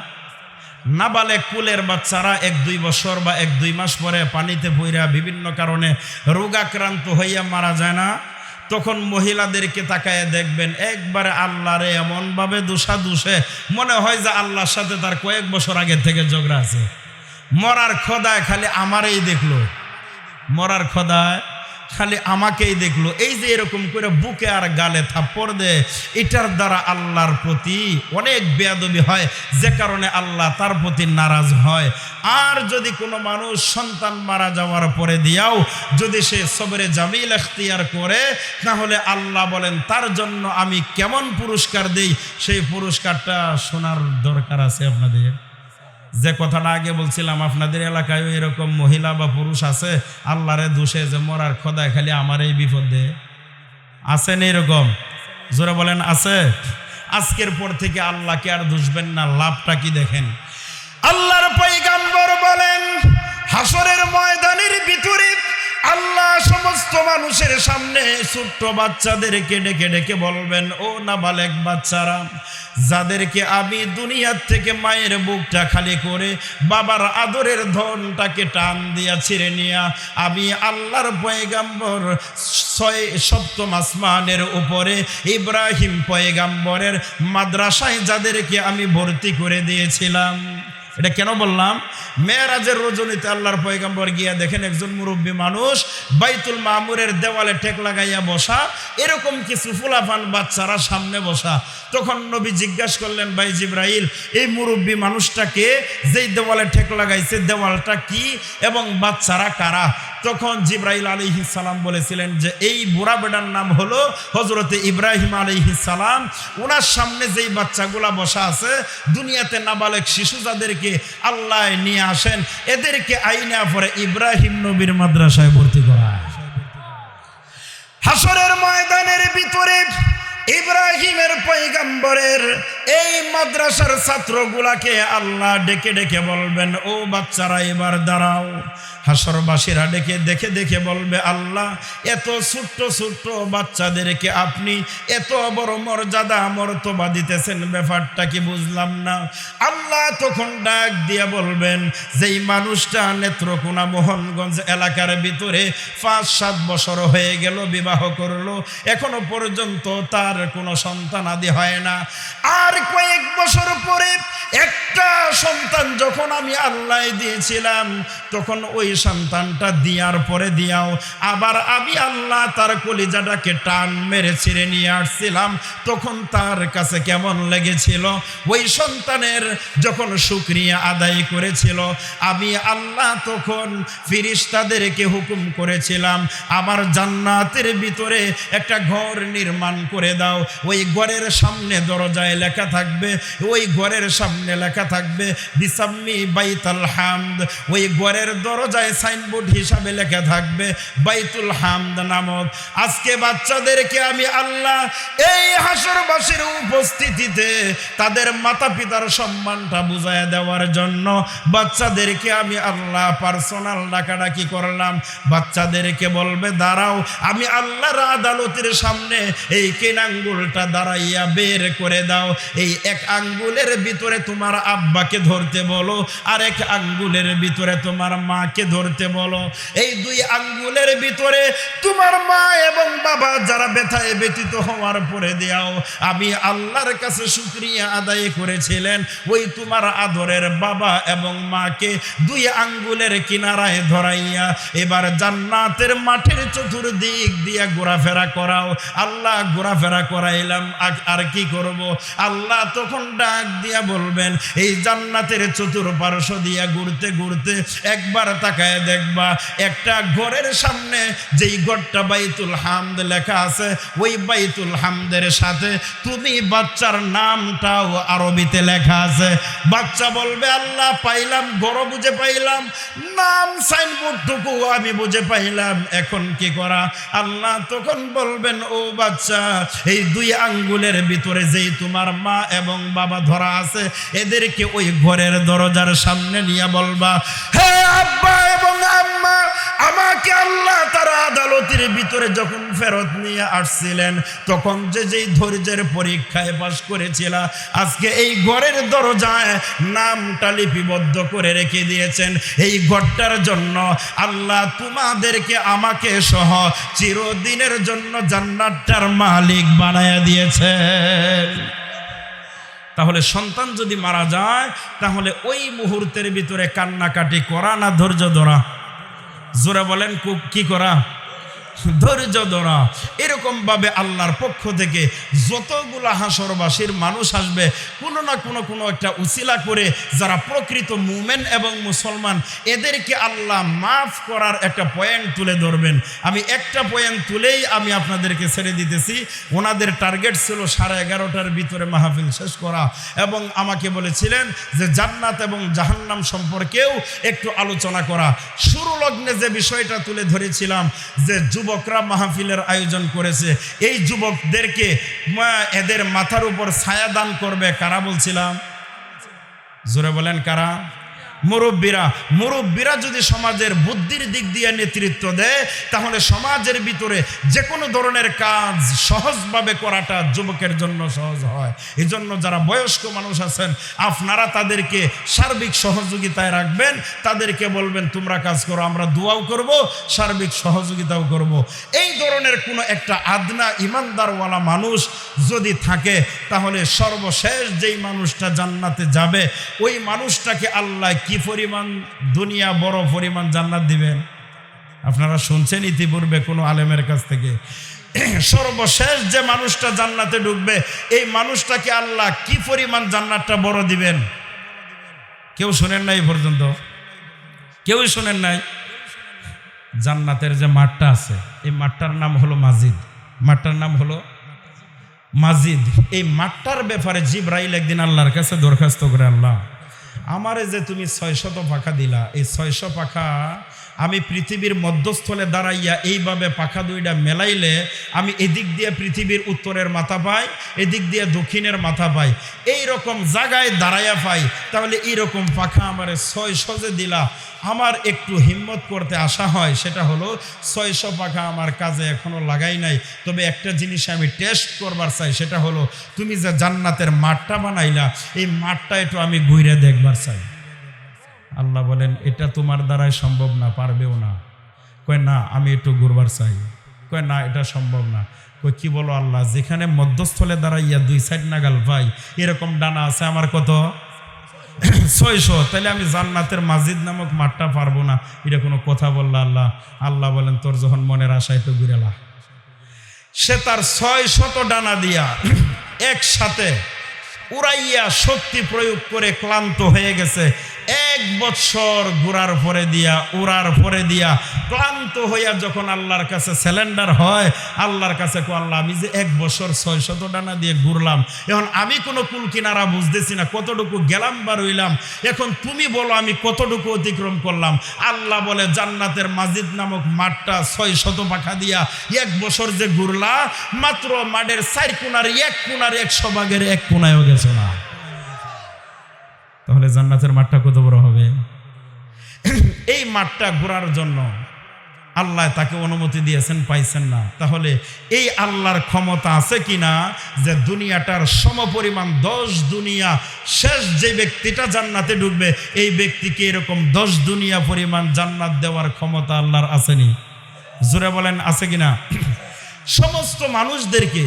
নাবালেগ কুলের বাচ্চারা 1-2 বছর বা 1-2 মাস পরে পানিতে পইরা বিভিন্ন কারণে রোগাক্রান্ত হইয়া মারা যায় না? তখন মহিলাদেরকে তাকায় দেখবেন একবারে আল্লাহরে এমনভাবে দুষে মনে হয় যে আল্লাহর সাথে তার কয়েক বছর আগে থেকে ঝগড়া আছে। মরার খোদায় খালি আমারই দেখলো, মরার খোদায় খালি আমাকেই দেখলো। এই যে এরকম করে বুকে আর গালে থাপ্পড় দেয়, এটার দ্বারা আল্লাহর প্রতি অনেক বেয়াদবি হয়, যে কারণে আল্লাহ তার প্রতি নারাজ হয়। আর যদি কোনো মানুষ সন্তান মারা যাওয়ার পরে দিয়াও যদি সে সবরে জামিল ইখতিয়ার করে, তাহলে আল্লাহ বলেন তার জন্য আমি কেমন পুরস্কার দেই, সেই পুরস্কারটা শোনার দরকার আছে আপনাদের। যে কথাটা আগে বলছিলাম, আপনাদের এলাকায় এরকম মহিলা বা পুরুষ আছে আল্লাহরে দোষে যে মরার খোদায় খালি আমার এই বিপদে আছেন? এরকম জোরে বলেন, আছে? আজকের পর থেকে আল্লাহকে আর দুষবেন না। লাভটা কি দেখেন? আল্লাহর পয়গম্বর বলেন হাসরের ময়দানের ভিতরে আল্লাহ সমস্ত মানুষের সামনে ছোট্ট বাচ্চাদেরকে ডেকে ডেকে বলবেন, ও নাবালেগ বাচ্চারা, যাদেরকে আমি দুনিয়ার থেকে মায়ের বুকটা খালি করে বাবার আদরের ধনটাকে টান দিয়া ছিঁড়ে নিয়া আমি আল্লাহর পয়গম্বর 7ম আসমানের উপরে ইব্রাহিম পয়গম্বরের মাদ্রাসায় যাদেরকে আমি ভর্তি করে দিয়েছিলাম। এটা কেন বললাম? মেরাজের রজনীতে আল্লাহর পয়গম্বর গিয়া দেখেন একজন মুরব্বী মানুষ বাইতুল মামুরের দেওয়ালে ঠেক লাগাইয়া বসা, এরকম কিছু ফুলাফান বাচ্চারা সামনে বসা। তখন নবী জিজ্ঞাসা করলেন, ভাই জিবরাইল, এই মুরব্বী মানুষটাকে যেই দেওয়ালে ঠেক লাগাইছে দেওয়ালটা কি এবং বাচ্চারা কারা? তখন জিবরাইল আলাইহিস সালাম বলেছিলেন যে এই বুড়া বেটার নাম হলো হযরতে ইব্রাহিম আলাইহিস সালাম। ওনার সামনে যেই বাচ্চাগুলা বসা আছে দুনিয়াতে নাবালেগ শিশু যাদেরকে আল্লাহ নিয়ে আসেন, এদেরকে আইনা পরে ইব্রাহিম নবীর মাদ্রাসায় ভর্তি করা। হাসরের ময়দানের ভিতরে ইব্রাহিমের পয়গম্বরের এই মাদ্রাসার ছাত্রগুলাকে আল্লাহ ডেকে ডেকে বলবেন, ও বাচ্চারা এবার দাঁড়াও, হাসরবাসীরা ডেকে দেখে দেখে বলবে, আল্লাহ এত ছোট্ট ছোট্ট বাচ্চাদেরকে আপনি এত বড় মর্যাদা মর্তবা দিতেছেন, ব্যাপারটা কি বুঝলাম না। আল্লাহ তখন ডাক দিয়ে বলবেন, যেই মানুষটা নেত্রকোনা মোহনগঞ্জ এলাকার ভিতরে 5-7 বছর হয়ে গেল বিবাহ করলো, এখনো পর্যন্ত তার কোনো সন্তান আদি হয় না, আর কয়েক বছর পরে একটা সন্তান যখন আমি আল্লাহ দিয়েছিলাম, তখন ওই সন্তানটা দেওয়ার পরে দিয়াও আবার আমি আল্লাহ তার কলিজাটাকে টান মেরে ছিঁড়ে নিয়ে আসছিলাম, তখন তার কাছে কেমন লেগেছিল। ওই সন্তানের যখন শুকরিয়া আদায় করেছিল, আমি আল্লাহ তখন ফেরেশতাদেরকে হুকুম করেছিলাম, আমার জান্নাতের ভিতরে একটা ঘর নির্মাণ করে দাও। ওই ঘরের সামনে দরজায় লেখা থাকবে, ওই ঘরের সামনে লেখা থাকবে বিসাম্মি বাইতুল হামদ। ওই ঘরের দরজায় সাইনবোর্ড হিসাবে লেখা থাকবে বাইতুল হামদ নামক। আজকে বাচ্চাদেরকে আমি আল্লাহ এই হাসরবাসীর উপস্থিতিতে তাদের মাতা পিতার সম্মানটা বুঝায় দেওয়ার জন্য বাচ্চাদেরকে আমি আল্লাহ পার্সোনাল ডাকাডাকি করলাম। বাচ্চাদেরকে বলবে, দাঁড়াও, আমি আল্লাহর আদালতের সামনে এই কেন আঙ্গুলটা দাঁড়াইয়া বের করে দাও। এই এক আঙ্গুলের ভিতরে তোমার আব্বাকে ধরতে বলো, আর এক আঙ্গুলের ভিতরে তোমার মাকে ধরতে বলো। এই 2 আঙ্গুলের ভিতরে তোমার মা এবং বাবা যারা ব্যথায় ব্যতীত হওয়ার পরে দাও। আমি আল্লাহর কাছে শুকরিয়া আদায় করেছিলেন, ওই তোমার আদরের বাবা এবং মাকে 2 আঙ্গুলের কিনারায় ধরাইয়া এবার জান্নাতের মাঠের চতুর্দিক দিয়ে ঘোরাফেরা করাও। আল্লাহ ঘোরাফেরা করাইলাম, আর কি করব। আল্লাহ তখন ডাক দিয়া বলবেন, এই জান্নাতের চতুর্পার্শ্ব দিয়া ঘুরতে ঘুরতে একবার তাকায় দেখবা একটা ঘরের সামনে যেই ঘরটা বাইতুল হামদ লেখা আছে, ওই বাইতুল হামদের সাথে তুমি বাচ্চার নামটাও আরবিতে লেখা আছে। বাচ্চা বলবে, আল্লাহ পাইলাম, ঘর বুঝে পাইলাম, নাম সাইনবোর্ডটুকু আমি বুঝে পাইলাম, এখন কি করা। আল্লাহ তখন বলবেন, ও বাচ্চা, এই 2 আঙ্গুলের ভিতরে যেই তোমার মা এবং বাবা ধরা আছে, এদেরকে ওই ঘরের দরজার সামনে নিয়ে বলবা, হে আব্বা এবং আম্মা, আমাকে আল্লাহ তার আদালতের ভিতরে যখন ফেরত নিয়ে আসছিলেন, তখন যেই ধৈর্যের পরীক্ষায় পাশ করেছিল, আজকে এই ঘরের দরজায় নামটা লিপিবদ্ধ করে রেখে দিয়েছেন। এই ঘরটার জন্য আল্লাহ তোমাদেরকে আমাকে সহ চিরদিনের জন্য জান্নাতটার মালিক বানায়া দিয়েছেন। তাহলে সন্তান যদি মারা যায়, তাহলে ওই মুহূর্তের ভিতরে কান্নাকাটি করা না ধৈর্য ধরা? জোরে বলেন, কি করা? ধৈর্য ধরা। এরকম ভাবে আল্লাহর পক্ষ থেকে যতগুলা হাসরবাসীর মানুষ আসবে, কোনো না কোনো একটা উসিলা করে যারা প্রকৃত মুমিন এবং মুসলমান, এদেরকে আল্লাহ মাফ করার একটা পয়েন্ট তুলে ধরবেন। আমি একটা পয়েন্ট তুলেই আমি আপনাদেরকে ছেড়ে দিতেছি। ওনাদের টার্গেট ছিল 11:30টার ভিতরে মাহফিল শেষ করা, এবং আমাকে বলেছিলেন যে জান্নাত এবং জাহান্নাম সম্পর্কেও একটু আলোচনা করা। শুরু লগ্নে যে বিষয়টা তুলে ধরেছিলাম যে যুবকরা মাহফিলের আয়োজন করেছে, এই যুবকদেরকে এদের মাথার উপর ছায়া দান করবে কারা বলছিলাম? জোরে বলেন, কারা? মুরব্বীরা যদি সমাজের বুদ্ধির দিক দিয়ে নেতৃত্ব দেয়, তাহলে সমাজের ভিতরে যে কোনো ধরনের কাজ সহজভাবে করাটা যুবকের জন্য সহজ হয়। এই জন্য যারা বয়স্ক মানুষ আছেন, আপনারা তাদেরকে সার্বিক সহযোগিতায় রাখবেন, তাদেরকে বলবেন তোমরা কাজ করো, আমরা দোয়াও করব, সার্বিক সহযোগিতাও করব। এই ধরনের কোনো একটা আদনা ইমানদারওয়ালা মানুষ যদি থাকে, তাহলে সর্বশেষ যেই মানুষটা জান্নাতে যাবে, ওই মানুষটাকে আল্লাহ কি পরিমাণ দুনিয়া বড় পরিমাণ জান্নাত দিবেন। আপনারা শুনছেন ইতিপূর্বে কোনো আলেমের কাছ থেকে, সর্বশেষ যে মানুষটা জান্নাতে ঢুকবে, এই মানুষটাকে আল্লাহ কি পরিমাণ জান্নাতটা বড় দিবেন। কেউ শোনেন নাই পর্যন্ত? কেউই শোনেন নাই? জান্নাতের যে মাঠটা আছে, এই মাঠটার নাম হলো মাজিদ। মাঠটার নাম হলো মাজিদ। এই মাঠটার ব্যাপারে জিবরাইল একদিন আল্লাহর কাছে দরখাস্ত করে, আল্লাহ আমারে যে তুমি 600 পাখা দিলা, এই 600 পাখা আমি পৃথিবীর মধ্যস্থলে দাঁড়াইয়া এইভাবে পাখা দুইটা মেলাইলে আমি এদিক দিয়ে পৃথিবীর উত্তরের মাথা পাই, এদিক দিয়ে দক্ষিণের মাথা পাই, এই রকম জায়গায় দাঁড়াইয়া পাই। তাহলে এইরকম পাখা আমারে 600 যে দিলা, আমার একটু হিম্মত করতে আসা হয়, সেটা হলো 600 পাখা আমার কাজে এখনো লাগাই নাই। তবে একটা জিনিস আমি টেস্ট করবার চাই, সেটা হলো তুমি যে জান্নাতের মাঠটা বানাইলা, এই মাঠটা একটু আমি ঘুরে দেখবার চাই। আল্লাহ বলেন এটা তোমার দ্বারাই সম্ভব না, পারবেও না। কয় না আমি একটু ঘুরবার চাই। কয় না এটা সম্ভব না। কয় কি বলো আল্লাহ, যেখানে মধ্যস্থলে দাঁড়াইয়া 2 সাইড নাগাল ভাই এরকম ডানা আছে আমার কত 600, তাহলে আমি জান্নাতের মসজিদ নামক মাঠটা পারবো না, এটা কোনো কথা বললা আল্লাহ? আল্লাহ বলেন তোর যখন মনের আশা একটু ঘুরেলা। সে তার 600 ডানা দিয়া একসাথে উড়াইয়া শক্তি প্রয়োগ করে ক্লান্ত হয়ে গেছে। 1 বছর ঘোরার পরে দিয়া, উড়ার পরে দিয়া ক্লান্ত হইয়া যখন আল্লাহর কাছে স্যালেন্ডার হয়, আল্লাহর কাছে কো আল্লাহ আমি যে 1 বছর 600 ডানা দিয়ে ঘুরলাম, এখন আমি কোনো কুল কিনারা বুঝতেছি না, কতটুকু গেলাম বা রইলাম, এখন তুমি বলো আমি কতটুকু অতিক্রম করলাম। আল্লাহ বলে জান্নাতের মসজিদ নামক মাঠটা 600 পাখা দিয়া 1 বছর যে ঘুরলা, মাত্র মাঠের 4 কোণার 1 কোণার 100 ভাগের 1 কোণায়ও গেছো না। তাহলে জান্নাতের মাঠটা কত বড় হবে? এই মাঠটা ঘোরার জন্য আল্লাহ তাকে অনুমতি দিয়েছেন, পাইছেন না। তাহলে এই আল্লাহর ক্ষমতা আছে কিনা যে দুনিয়াটার সমপরিমাণ 10 দুনিয়া শেষ যে ব্যক্তিটা জান্নাতে ঢুকবে, এই ব্যক্তিকে এরকম 10 দুনিয়া পরিমাণ জান্নাত দেওয়ার ক্ষমতা আল্লাহর আসেনি? জোরে বলেন আছে কিনা? সমস্ত মানুষদেরকে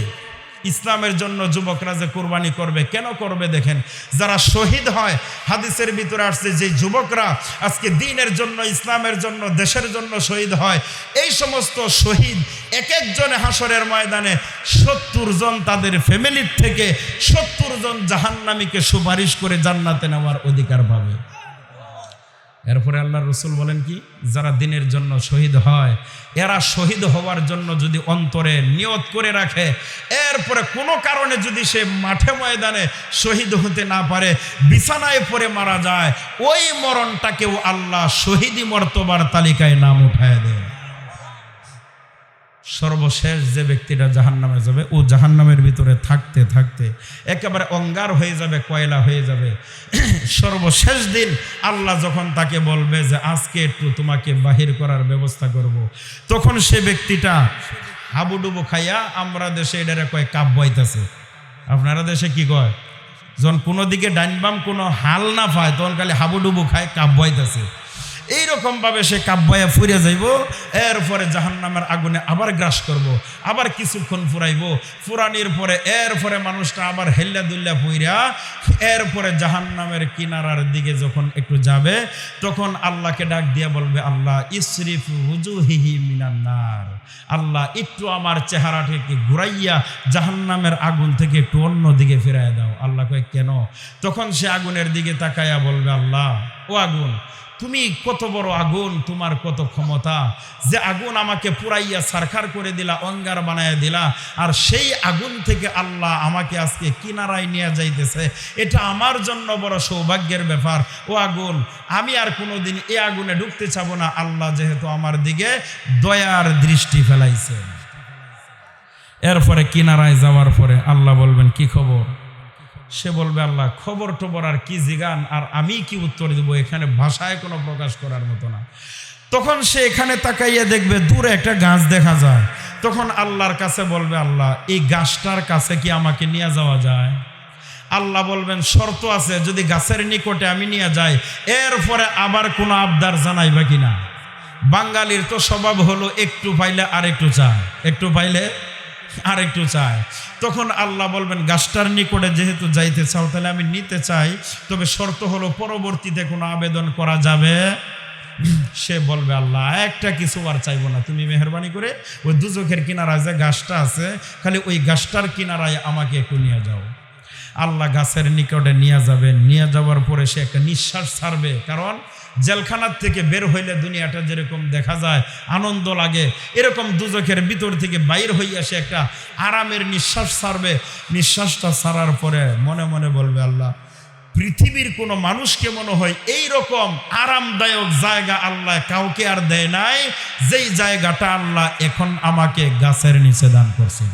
ইসলামের জন্য যুবকরা যে কোরবানি করবে, কেন করবে দেখেন, যারা শহীদ হয়, হাদিসের ভিতরে আসছে যে যুবকরা আজকে দ্বীনের জন্য, ইসলামের জন্য, দেশের জন্য শহীদ হয়, এই সমস্ত শহীদ এক একজনে হাসরের ময়দানে 70 জন তাদের ফ্যামিলির থেকে 70 জন জাহান্নামীকে সুপারিশ করে জান্নাতে নেওয়ার অধিকার পাবে। এরপরে আল্লাহর রাসূল বলেন কি, যারা দ্বীনের জন্য শহীদ হয়, এরা শহীদ হওয়ার জন্য যদি অন্তরে নিয়ত করে রাখে, এরপরে কোনো কারণে যদি সে মাঠে ময়দানে শহীদ হতে না পারে, বিছানায় পড়ে মারা যায়, ওই মরণটাকেও আল্লাহ শহীদি মর্তবার তালিকায় নাম উঠায় দেয়। সর্বশেষ যে ব্যক্তিটা জাহান্নামে যাবে, ও জাহান্নামের ভিতরে থাকতে থাকতে একেবারে অঙ্গার হয়ে যাবে, কয়লা হয়ে যাবে। সর্বশেষ দিন আল্লাহ যখন তাকে বলবে যে আজকে একটু তোমাকে বাহির করার ব্যবস্থা করব, তখন সে ব্যক্তিটা হাবুডুবু খাইয়া, আমরা দেশে এটারে কয় কাপ বইতেছে, আপনারা দেশে কি কয়, যখন কোনো দিকে ডাইন বাম কোনো হাল না পায় তখন খালি হাবুডুবু খায়, কাপ বইতেছে। এইরকম ভাবে সে কাব্বায়া ফুরে যাইব, এরপরে জাহান্নামের আগুনে আবার গ্রাস করব, আবার কিছুক্ষণ ফুরাইব, ফুরানির পরে এরপরে মানুষটা আবার হেল্লা দুল্লা ফুইরা এরপরে জাহান্নামের কিনারার দিকে যখন একটু যাবে, তখন আল্লাহকে ডাক দিয়া বলবে, আল্লাহ ইসরিফ হুজুহিহি মিনান নার, আল্লাহ একটু আমার চেহারাটাকে ঘুরাইয়া জাহান্নামের আগুন থেকে একটু অন্য দিকে ফিরাইয়া দাও। আল্লাহ কয় কেন? তখন সে আগুনের দিকে তাকাইয়া বলবে, আল্লাহ ও আগুন, তুমি কত বড় আগুন, তোমার কত ক্ষমতা, যে আগুন আমাকে পুরাইয়া সারখার করে দিলা, অঙ্গার বানাইয়া দিলা, আর সেই আগুন থেকে আল্লাহ আমাকে আজকে কিনারায় নিয়ে যাইতেছে, এটা আমার জন্য বড় সৌভাগ্যের ব্যাপার। ও আগুন, আমি আর কোনোদিন এই আগুনে ঢুকতে চাবো না, আল্লাহ যেহেতু আমার দিকে দয়ার দৃষ্টি ফেলাইছে। এরপরে কিনারায় যাওয়ার পরে আল্লাহ বলবেন কি খবর? সে বলবে, আল্লাহ খবর টবর আর কি জিগান, আর আমি কি উত্তর দেব, এখানে ভাষায় কোনো প্রকাশ করার মতো না। তখন সে এখানে তাকাইয়া দেখবে দূরে একটা গাছ দেখা যায়, তখন আল্লাহর কাছে বলবে, আল্লাহ এই গাছটার কাছে কি আমাকে নিয়ে যাওয়া যায়? আল্লাহ বলবেন শর্ত আছে, যদি গাছের নিকটে আমি নিয়ে যাই, এরপরে আবার কোনো আবদার জানাইবা কিনা। বাঙালির তো স্বভাব হলো একটু পাইলে আর একটু চায়, একটু পাইলে আর একটু চায়। তখন আল্লাহ বলবেন, গাছটার নিকটে যেহেতু যাইতে চাও, তাহলে আমি নিতে চাই, তবে শর্ত হলো পরবর্তীতে কোনো আবেদন করা যাবে। সে বলবে, আল্লাহ একটা কিছু আর চাইবো না, তুমি মেহরবানি করে ওই দুজখের কিনারায় যে গাছটা আছে, খালি ওই গাছটার কিনারায় আমাকে একটু নিয়ে যাও। আল্লাহ গাছের নিকটে নিয়ে যাবে, নিয়ে যাওয়ার পরে সে একটা নিঃশ্বাস ছাড়বে, কারণ জেলখানার থেকে বের হইলে দুনিয়াটা যেরকম দেখা যায় আনন্দ লাগে, এরকম দুজখের ভিতর থেকে বাইর হইয়া সে একটা আরামের নিঃশ্বাস ছাড়বে। নিঃশ্বাসটা ছাড়ার পরে মনে মনে বলবে, আল্লাহ পৃথিবীর কোনো মানুষকে মনে হয় এই রকম আরামদায়ক জায়গা আল্লাহ কাউকে আর দেয় নাই, যেই জায়গাটা আল্লাহ এখন আমাকে গাছের নিচে দান করছে।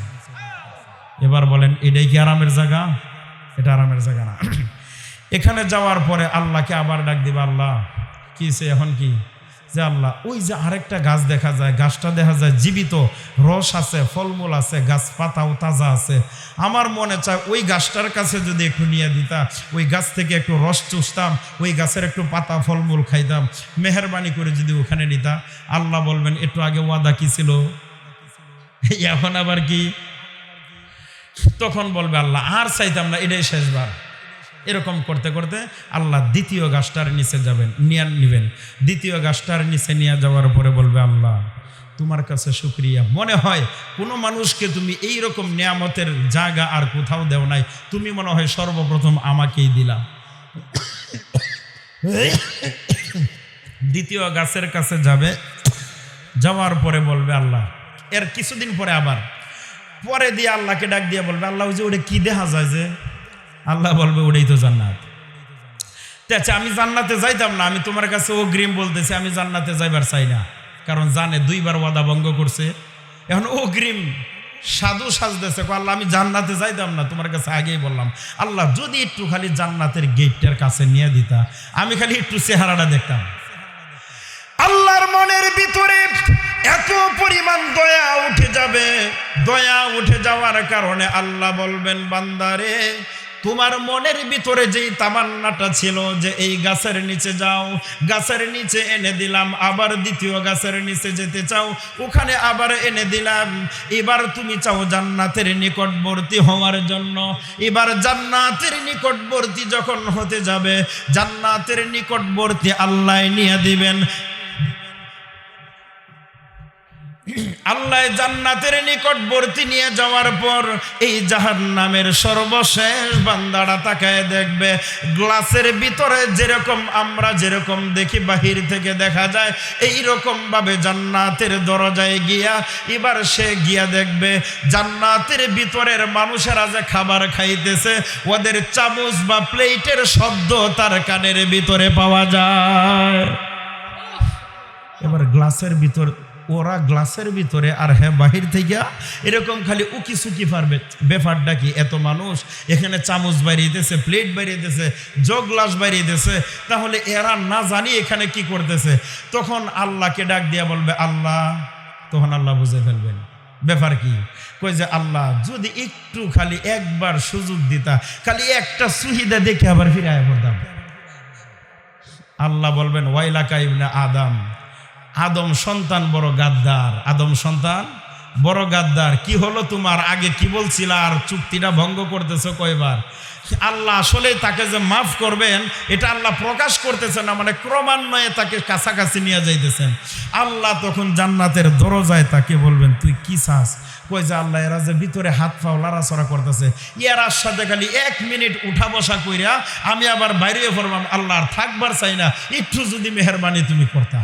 এবার বলেন এটাই কি আরামের জায়গা? এটা আরামের জায়গা না। এখানে যাওয়ার পরে আল্লাহকে আবার ডাক দিবা, আল্লাহ কি সে এখন কি যে আল্লাহ ওই যে আরেকটা গাছ দেখা যায়, গাছটা দেখা যায় জীবিত, রস আছে, ফলমূল আছে, গাছপাতাও তাজা আছে। আমার মনে চায় ওই গাছটার কাছে যদি একটু নিয়ে দিতা, ওই গাছ থেকে একটু রস চুষতাম, ওই গাছের একটু পাতা ফলমূল খাইতাম, মেহরবানি করে যদি ওখানে নিতা। আল্লাহ বলবেন একটু আগে ওয়াদা কি ছিল, এখন আবার কি? তখন বলবে আল্লাহ আর চাইতাম না, এটাই শেষবার। এরকম করতে করতে আল্লাহ দ্বিতীয় গাছটার নিচে যাবেন, নিবেন। দ্বিতীয় গাছটার নিচে নিয়ে যাওয়ার পরে বলবে আল্লাহ তোমার কাছে শুকরিয়া, মনে হয় কোনো মানুষকে তুমি এই রকম নিয়ামতের জায়গা আর কোথাও দেও নাই, তুমি মনে হয় সর্বপ্রথম আমাকেই দিলা। দ্বিতীয় গাছের কাছে যাবে, যাওয়ার পরে বলবে আল্লাহ, এর কিছুদিন পরে আবার পরে দিয়ে আল্লাহকে ডাক দিয়ে বলবে আল্লাহ ওই যে ওটা কি দেখা যায় যে? আল্লাহ বলবে ওটাই তো জান্নাত। আচ্ছা আমি জান্নাতে যাইতাম না, আমি তোমার কাছে অগ্রিম বলতেছি আমি জান্নাতে যাইবার চাই না, কারণ জানে দুইবার ওয়াদা ভঙ্গ করছে। এখন অগ্রিম সাধু সাজতেছে, আল্লাহ আমি জান্নাতে যাইতাম না, তোমার কাছে আগেই বললাম। আল্লাহ যদি একটু খালি জান্নাতের গেটটার কাছে নিয়ে দিতা, আমি খালি একটু চেহারাটা দেখতাম। আল্লাহর মনের ভিতরে এত পরিমাণ দয়া উঠে যাবে, দয়া উঠে যাওয়ার কারণে আল্লাহ বলবেন বান্দারে তোমার মনের ভিতরে যেই তামান্নাটা ছিল যে এই গাছের নিচে যাও, গাছের নিচে এনে দিলাম, আবার দ্বিতীয় গাছের নিচে যেতে চাও, ওখানে আবার এনে দিলাম। এবার তুমি চাও জান্নাতের নিকটবর্তী হওয়ার জন্য। এবার জান্নাতের নিকটবর্তী যখন হতে যাবে, জান্নাতের নিকটবর্তী আল্লাহ নিয়ে দিবেন। আল্লাহ জান্নাতের নিকটবর্তী নিয়ে যাওয়ার পর এই জাহান্নামের সর্বশেষ বান্দাটা তাকায় দেখবে গ্লাসের ভিতরে যেরকম আমরা যেরকম দেখি বাহির থেকে দেখা যায়, এই রকম ভাবে জান্নাতের দরজায় গিয়া এবার সে গিয়া দেখবে জান্নাতের ভিতরের মানুষেরা যে খাবার খাইতেছে, ওদের চামচ বা প্লেটের শব্দ তার কানের ভিতরে পাওয়া যায়। এবার গ্লাসের ভিতর, ওরা গ্লাসের ভিতরে আর হ্যাঁ বাহির থেকে এরকম খালি উকি সুকি পারবে। ব্যাপারটা কি? এত মানুষ এখানে চামচ বাড়িয়েছে, প্লেট বাড়িয়েছে, জগ গ্লাস বাড়িয়েছে, তাহলে এরা না জানি এখানে কি করতেছে। তখন আল্লাহকে ডাক দিয়া বলবে আল্লাহ, তখন আল্লাহ বুঝে ফেলবেন ব্যাপার কি। কই যে আল্লাহ যদি একটু খালি একবার সুযোগ দিতা, খালি একটা সুহিদা দেখে আবার ফিরে আয় পড়তাম। আল্লাহ বলবেন ওয়াইলাকা ইবনে আদম, আদম সন্তান বড় গাদ্দার, আদম সন্তান বড় গাদ্দার। কি হলো তোমার? আগে কি বলছিলা আর চুক্তিটা ভঙ্গ করতেছো কয়বার? আল্লাহ আসলে তাকে যে মাফ করবেন এটা আল্লাহ প্রকাশ করতেছেন না, মানে ক্রমান্বয়ে তাকে কাছাকাছি নিয়ে যাইতেছেন। আল্লাহ তখন জান্নাতের দরজায় তাকে বলবেন তুই কি চাস? কই যে আল্লাহ এরা যে ভিতরে হাত পাও লাড়াছড়া করতেছে, ইয়ার সাথে খালি 1 মিনিট উঠা বসা কইরা আমি আবার বাইরে পড়বাম, আল্লাহ আর থাকবার চাই না, একটু যদি মেহেরবানি তুমি করতা।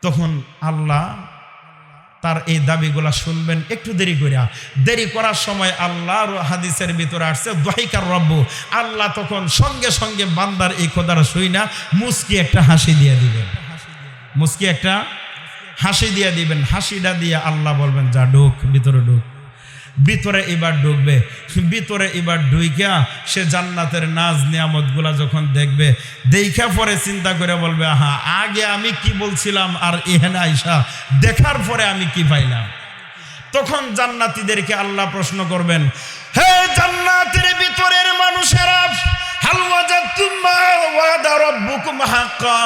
তখন আল্লাহ তার এই দাবিগুলা শুনবেন একটু দেরি করিয়া। দেরি করার সময় আল্লাহর হাদিসের ভিতরে আসছে দাহিকার রব্বু, আল্লাহ তখন সঙ্গে সঙ্গে বান্দার এই কথাটা শুই না মুস্কি একটা হাসি দিয়ে দিবেন, মুস্কি একটা হাসি দিয়ে দিবেন। হাসিটা দিয়ে আল্লাহ বলবেন যা ঢুক, ভিতরে ঢুক। ভিতরে এবার ঢুকবে, ভিতরে এবার ঢুইকা সে জান্নাতের নাজ নিয়ামত গুলা যখন দেখবে, দেখা পরে চিন্তা করে বলবে হ্যাঁ আগে আমি কি বলছিলাম আর এখানে আইসা দেখার পরে আমি কি পাইলাম। তখন জান্নাতীদেরকে আল্লাহ প্রশ্ন করবেন, হে জান্নাতের ভিতরের মানুষেরা, হাল ওয়াজাদতুম মা ওয়াদা রাব্বুকুম হাক্কা,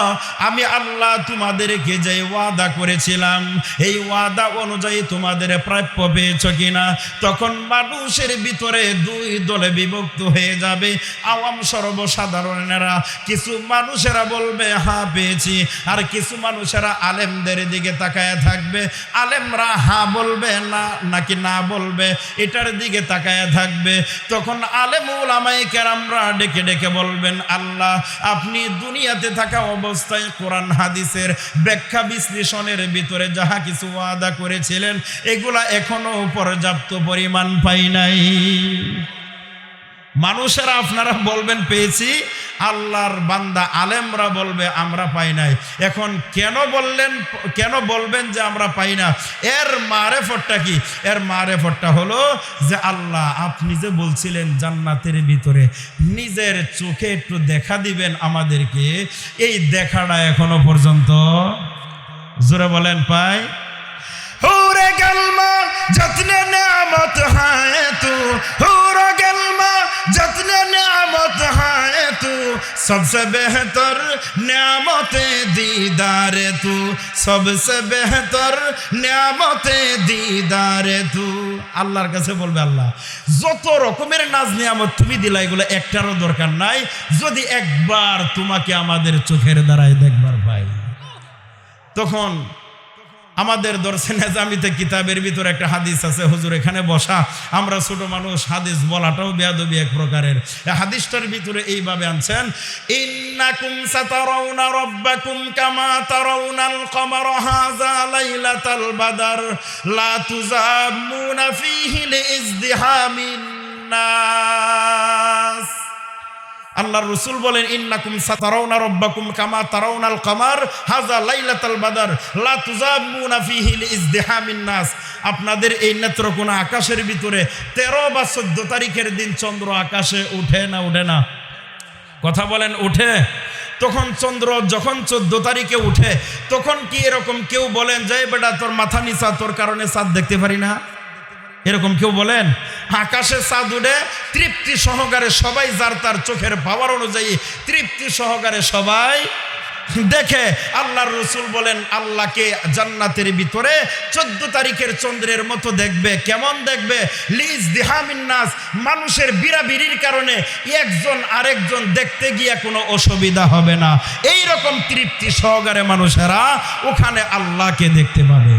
আমি আল্লাহ তোমাদেরকে যে ওয়াদা করেছিলাম এই ওয়াদা অনুযায়ী তোমাদের প্রাপ্য পেয়েছ কিনা? তখন মানুষের ভিতরে 2 দলে বিভক্ত হয়ে যাবে। আওয়াম সর্বসাধারণেরা, কিছু মানুষেরা বলবে হ্যাঁ পেয়েছি, আর কিছু মানুষেরা আলেমদের দিকে তাকায় থাকবে। আলেমরা হ্যাঁ বলবে না নাকি না বলবে এটার দিকে তাকায় থাকবে। তখন আলেম উলামায়ে কেরামরা ডেকে ডেকে বলবেন আল্লাহ আপনি দুনিয়াতে থাকা অবস্থায় কোরআন হাদিসের ব্যাখ্যা বিশ্লেষণের ভিতরে যাহা কিছু ওয়াদা করেছিলেন এগুলা এখনো পর্যাপ্ত পরিমাণ পাই নাই। মানুষেরা আপনারা বলবেন পেয়েছি, আল্লাহর বান্দা আলেমরা বলবে আমরা পাই নাই। এখন কেন বলবেন যে আমরা পাই না? এর মারেফতটা কি? এর মারেফতটা হলো যে আল্লাহ আপনি যে বলছিলেন জান্নাতের ভিতরে নিজের চোখে একটু দেখা দিবেন আমাদেরকে, এই দেখাটা এখনো পর্যন্ত জোরে বলেন পাই। হুরে গলমা যতনে নিয়ামত হায় তু, হুরে গলমা যতনে নিয়ামত হায় তু, सबसे बेहतर नियामते दीदारे तू, सबसे बेहतर नियामते दीदारे तू। আল্লাহর কাছে বলবে আল্লাহ যত রকমের নাজ নিয়ামত তুমি দিলা এগুলো একটারও দরকার নাই, যদি একবার তোমাকে আমাদের চোখের দ্বারাই দেখবার পাই। তখন আমাদের দর্শে নেজামিতে কিতাবের ভিতরে একটা হাদিস আছে, হুজুর এখানে বসা, আমরা ছোট মানুষ, হাদিস বলাটাও বেয়াদবি এক প্রকারের। হাদিসটার ভিতরে এইভাবে আনছেন, ইন্নাকুম সাতারাউনা রাব্বাকুম কামা তারাউনাল কমার হাযা লাইলাতাল বাদর লা তুযাম্মুনা ফীহি লিইজদিহামিন নাস। আল্লাহর রাসূল বলেন ইন্নাকুম সাতারাউনা রাব্বাকুম কামা তারাউনাল কমার হাযা লাইলাতাল বাদর লা তুযাম্মুনা ফীহি লিইজদিহামিন নাস। আপনাদের এই নেত্রকোনা আকাশের ভিতরে 13 বা 14 তারিখের দিন চন্দ্র আকাশে উঠে না উঠে না? কথা বলেন উঠে? তখন চন্দ্র যখন 14 তারিখে উঠে তখন কি এরকম কেউ বলেন যে বেটা তোর মাথা নিচা, তোর কারণে চাঁদ দেখতে পারি না? এরকম কেউ বলেন? আকাশে চাঁদ উঠে তৃপ্তি সহকারে সবাই যার তার চোখের পাওয়ার অনুযায়ী তৃপ্তি সহকারে সবাই দেখে। আল্লাহর রাসূল বলেন আল্লাহকে জান্নাতের ভিতরে 14 তারিখের চন্দ্রের মতো দেখবে। কেমন দেখবে? লিইজদিহামিন নাস, মানুষের বিড়াবিড়ির কারণে একজন আরেকজন দেখতে গিয়ে কোনো অসুবিধা হবে না। এই রকম তৃপ্তি সহকারে মানুষেরা ওখানে আল্লাহকে দেখতে পাবে।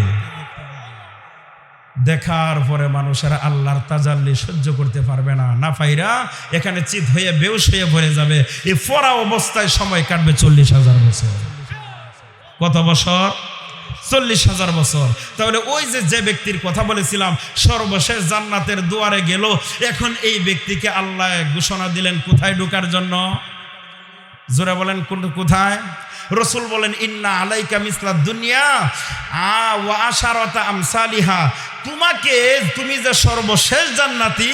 দেখার পরে মানুষেরা আল্লাহর তাজাল্লি সহ্য করতে পারবে না, না পাইরা এখানে চিত হয়ে বেহুশ হয়ে পড়ে যাবে। এই পড়া অবস্থায় সময় কাটবে 40,000 বছর। কত বছর? 40,000 বছর। তাহলে ওই যে ব্যক্তির কথা বলেছিলাম সর্বশেষ জান্নাতের দুয়ারে গেল, এখন এই ব্যক্তিকে আল্লাহ ঘোষণা দিলেন কোথায় ঢোকার জন্য? জোরে বলেন কোথায়? রাসূল বলেন ইন্না আলাইকা মিসলাদ দুনিয়া ওয়া আশারাতা আমসালিহা, তুমি যে সর্বশেষ জান্নাতি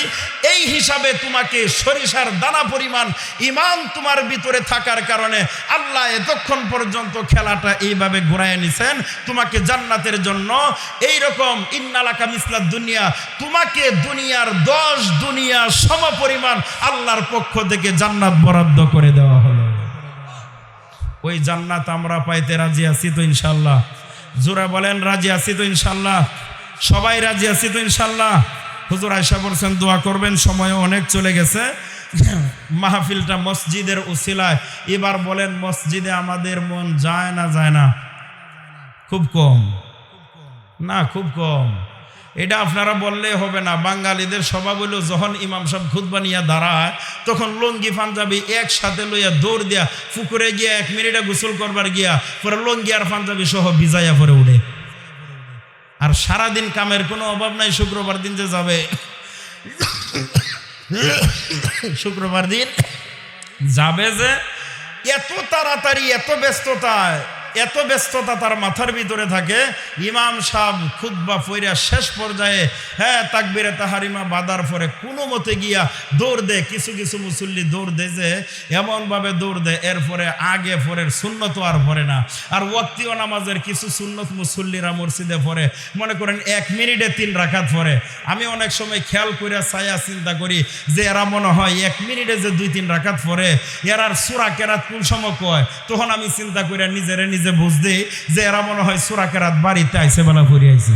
এই হিসাবে তোমাকে সরিষার দানা পরিমাণ ঈমান তোমার ভিতরে থাকার কারণে আল্লাহ এতক্ষণ পর্যন্ত খেলাটা এইভাবে ঘুরায় নিছেন তোমাকে জান্নাতের জন্য। এই রকম ইন্না লাকা মিসলাদ দুনিয়া, তোমাকে দুনিয়ার 10 দুনিয়া সম পরিমাণ আল্লাহর পক্ষ থেকে জান্নাত বরাদ্দ করে দেওয়া হলো। ওই জান্নাত আমরা পাইতে রাজি আছি তো ইনশাআল্লাহ? জোরে বলেন রাজি আছি তো ইনশাআল্লাহ? সবাই রাজি আছি তো ইনশাআল্লাহ? হুজুর আয়েশা বলছেন দোয়া করবেন, সময় অনেক চলে গেছে। মাহফিলটা মসজিদের উসিলায়, এবার বলেন মসজিদে আমাদের মন যায় না? যায় না? খুব কম না? খুব কম। এটা আপনারা বললে হবে না। বাঙালিদের স্বভাব হইল যখন ইমাম সাহেব খুতবা নিয়ে দাঁড়ায় তখন লুঙ্গি পাঞ্জাবি একসাথে লইয়া দৌড় দিয়া পুকুরে গিয়া 1 মিনিটে গোসল করবার গিয়া পরে লুঙ্গি আর পাঞ্জাবি সহ ভিজাইয়া পরে উঠে। আর সারাদিন কামের কোনো অভাব নাই, শুক্রবার দিন যে যাবে, শুক্রবার দিন যাবে যে এত তাড়াতাড়ি এত ব্যস্ততা তার মাথার ভিতরে থাকে। ইমাম সাহেব খুতবা পড়া শেষ পর্যায়ে তাকবীরে তাহারিমা বাদার পরে কোনো মতে গিয়া দৌড় দেয়। কিছু মুসল্লি দৌড় দেয় যে এমনভাবে দৌড় দেয় এরপরে আগে পরের সুন্নত আর পড়ে না। আর ওয়াক্তীয় নামাজের কিছু সুন্নত মুসল্লিরা মসজিদে পড়ে, মনে করেন 1 মিনিটে 3 রাকাত পড়ে। আমি অনেক সময় খেয়াল করে ছায়া চিন্তা করি যে এরা মনে হয় 1 মিনিটে যে 2-3 রাকাত পড়ে এরার সূরা কেরাত কোন সময় কয়। তখন আমি চিন্তা করে নিজে বুঝতে যে এরা মনে হয় সূরা কেরাত বাড়িতে আইছে বেলা পড়ে আইছে,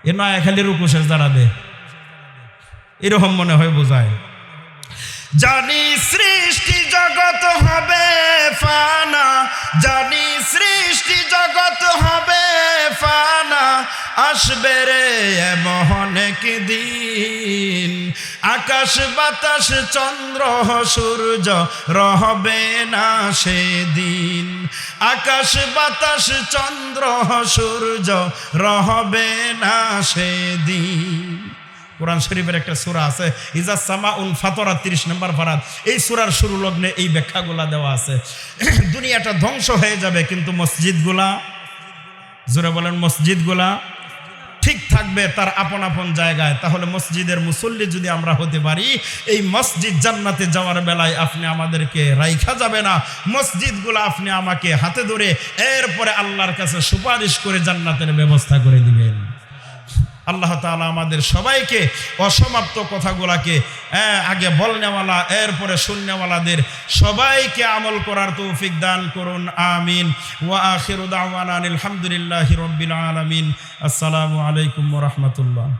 এ নয় খালি রুকু সেজদা দে, এরকম মনে হয় বোঝায়। জানি সৃষ্টি জগৎ হবে ফানা, জানি সৃষ্টি জগৎ হবে ফানা, আসবে রে এমন একদিন আকাশ বাতাস চন্দ্র সূর্য রহবে না সেদিন, আকাশ বাতাস চন্দ্র সূর্য রহবে না সেদিন। কোরআন শরীফের একটা সূরা আছে ইজা সামাউন ফাতরাত 30 নম্বর পারাত, এই সূরার শুরু লগ্নে এই ব্যাখ্যাগুলা দেওয়া আছে। দুনিয়াটা ধ্বংস হয়ে যাবে কিন্তু মসজিদগুলা, জোরে বলেন, মসজিদগুলা ঠিক থাকবে তার আপন আপন জায়গায়। তাহলে মসজিদের মুসল্লি যদি আমরা হতে পারি, এই মসজিদ জান্নাতে যাওয়ার বেলায় আপনি আমাদেরকে রাইখা যাবে না, মসজিদগুলো আপনি আমাকে হাতে ধরে এরপরে আল্লাহর কাছে সুপারিশ করে জান্নাতের ব্যবস্থা করে দিবেন। আল্লাহ তাআলা আমাদের সবাইকে অসমাপ্ত কথাগুলাকে আগে বলনেওয়ালা এরপরে শুননেওয়ালাদের সবাইকে আমল করার তৌফিক দান করুন, আমিন। ওয়া আখিরু দাওয়ানা আলহামদুলিল্লাহি রাব্বিল আলামিন। আসসালামু আলাইকুম ওয়া রাহমাতুল্লাহ।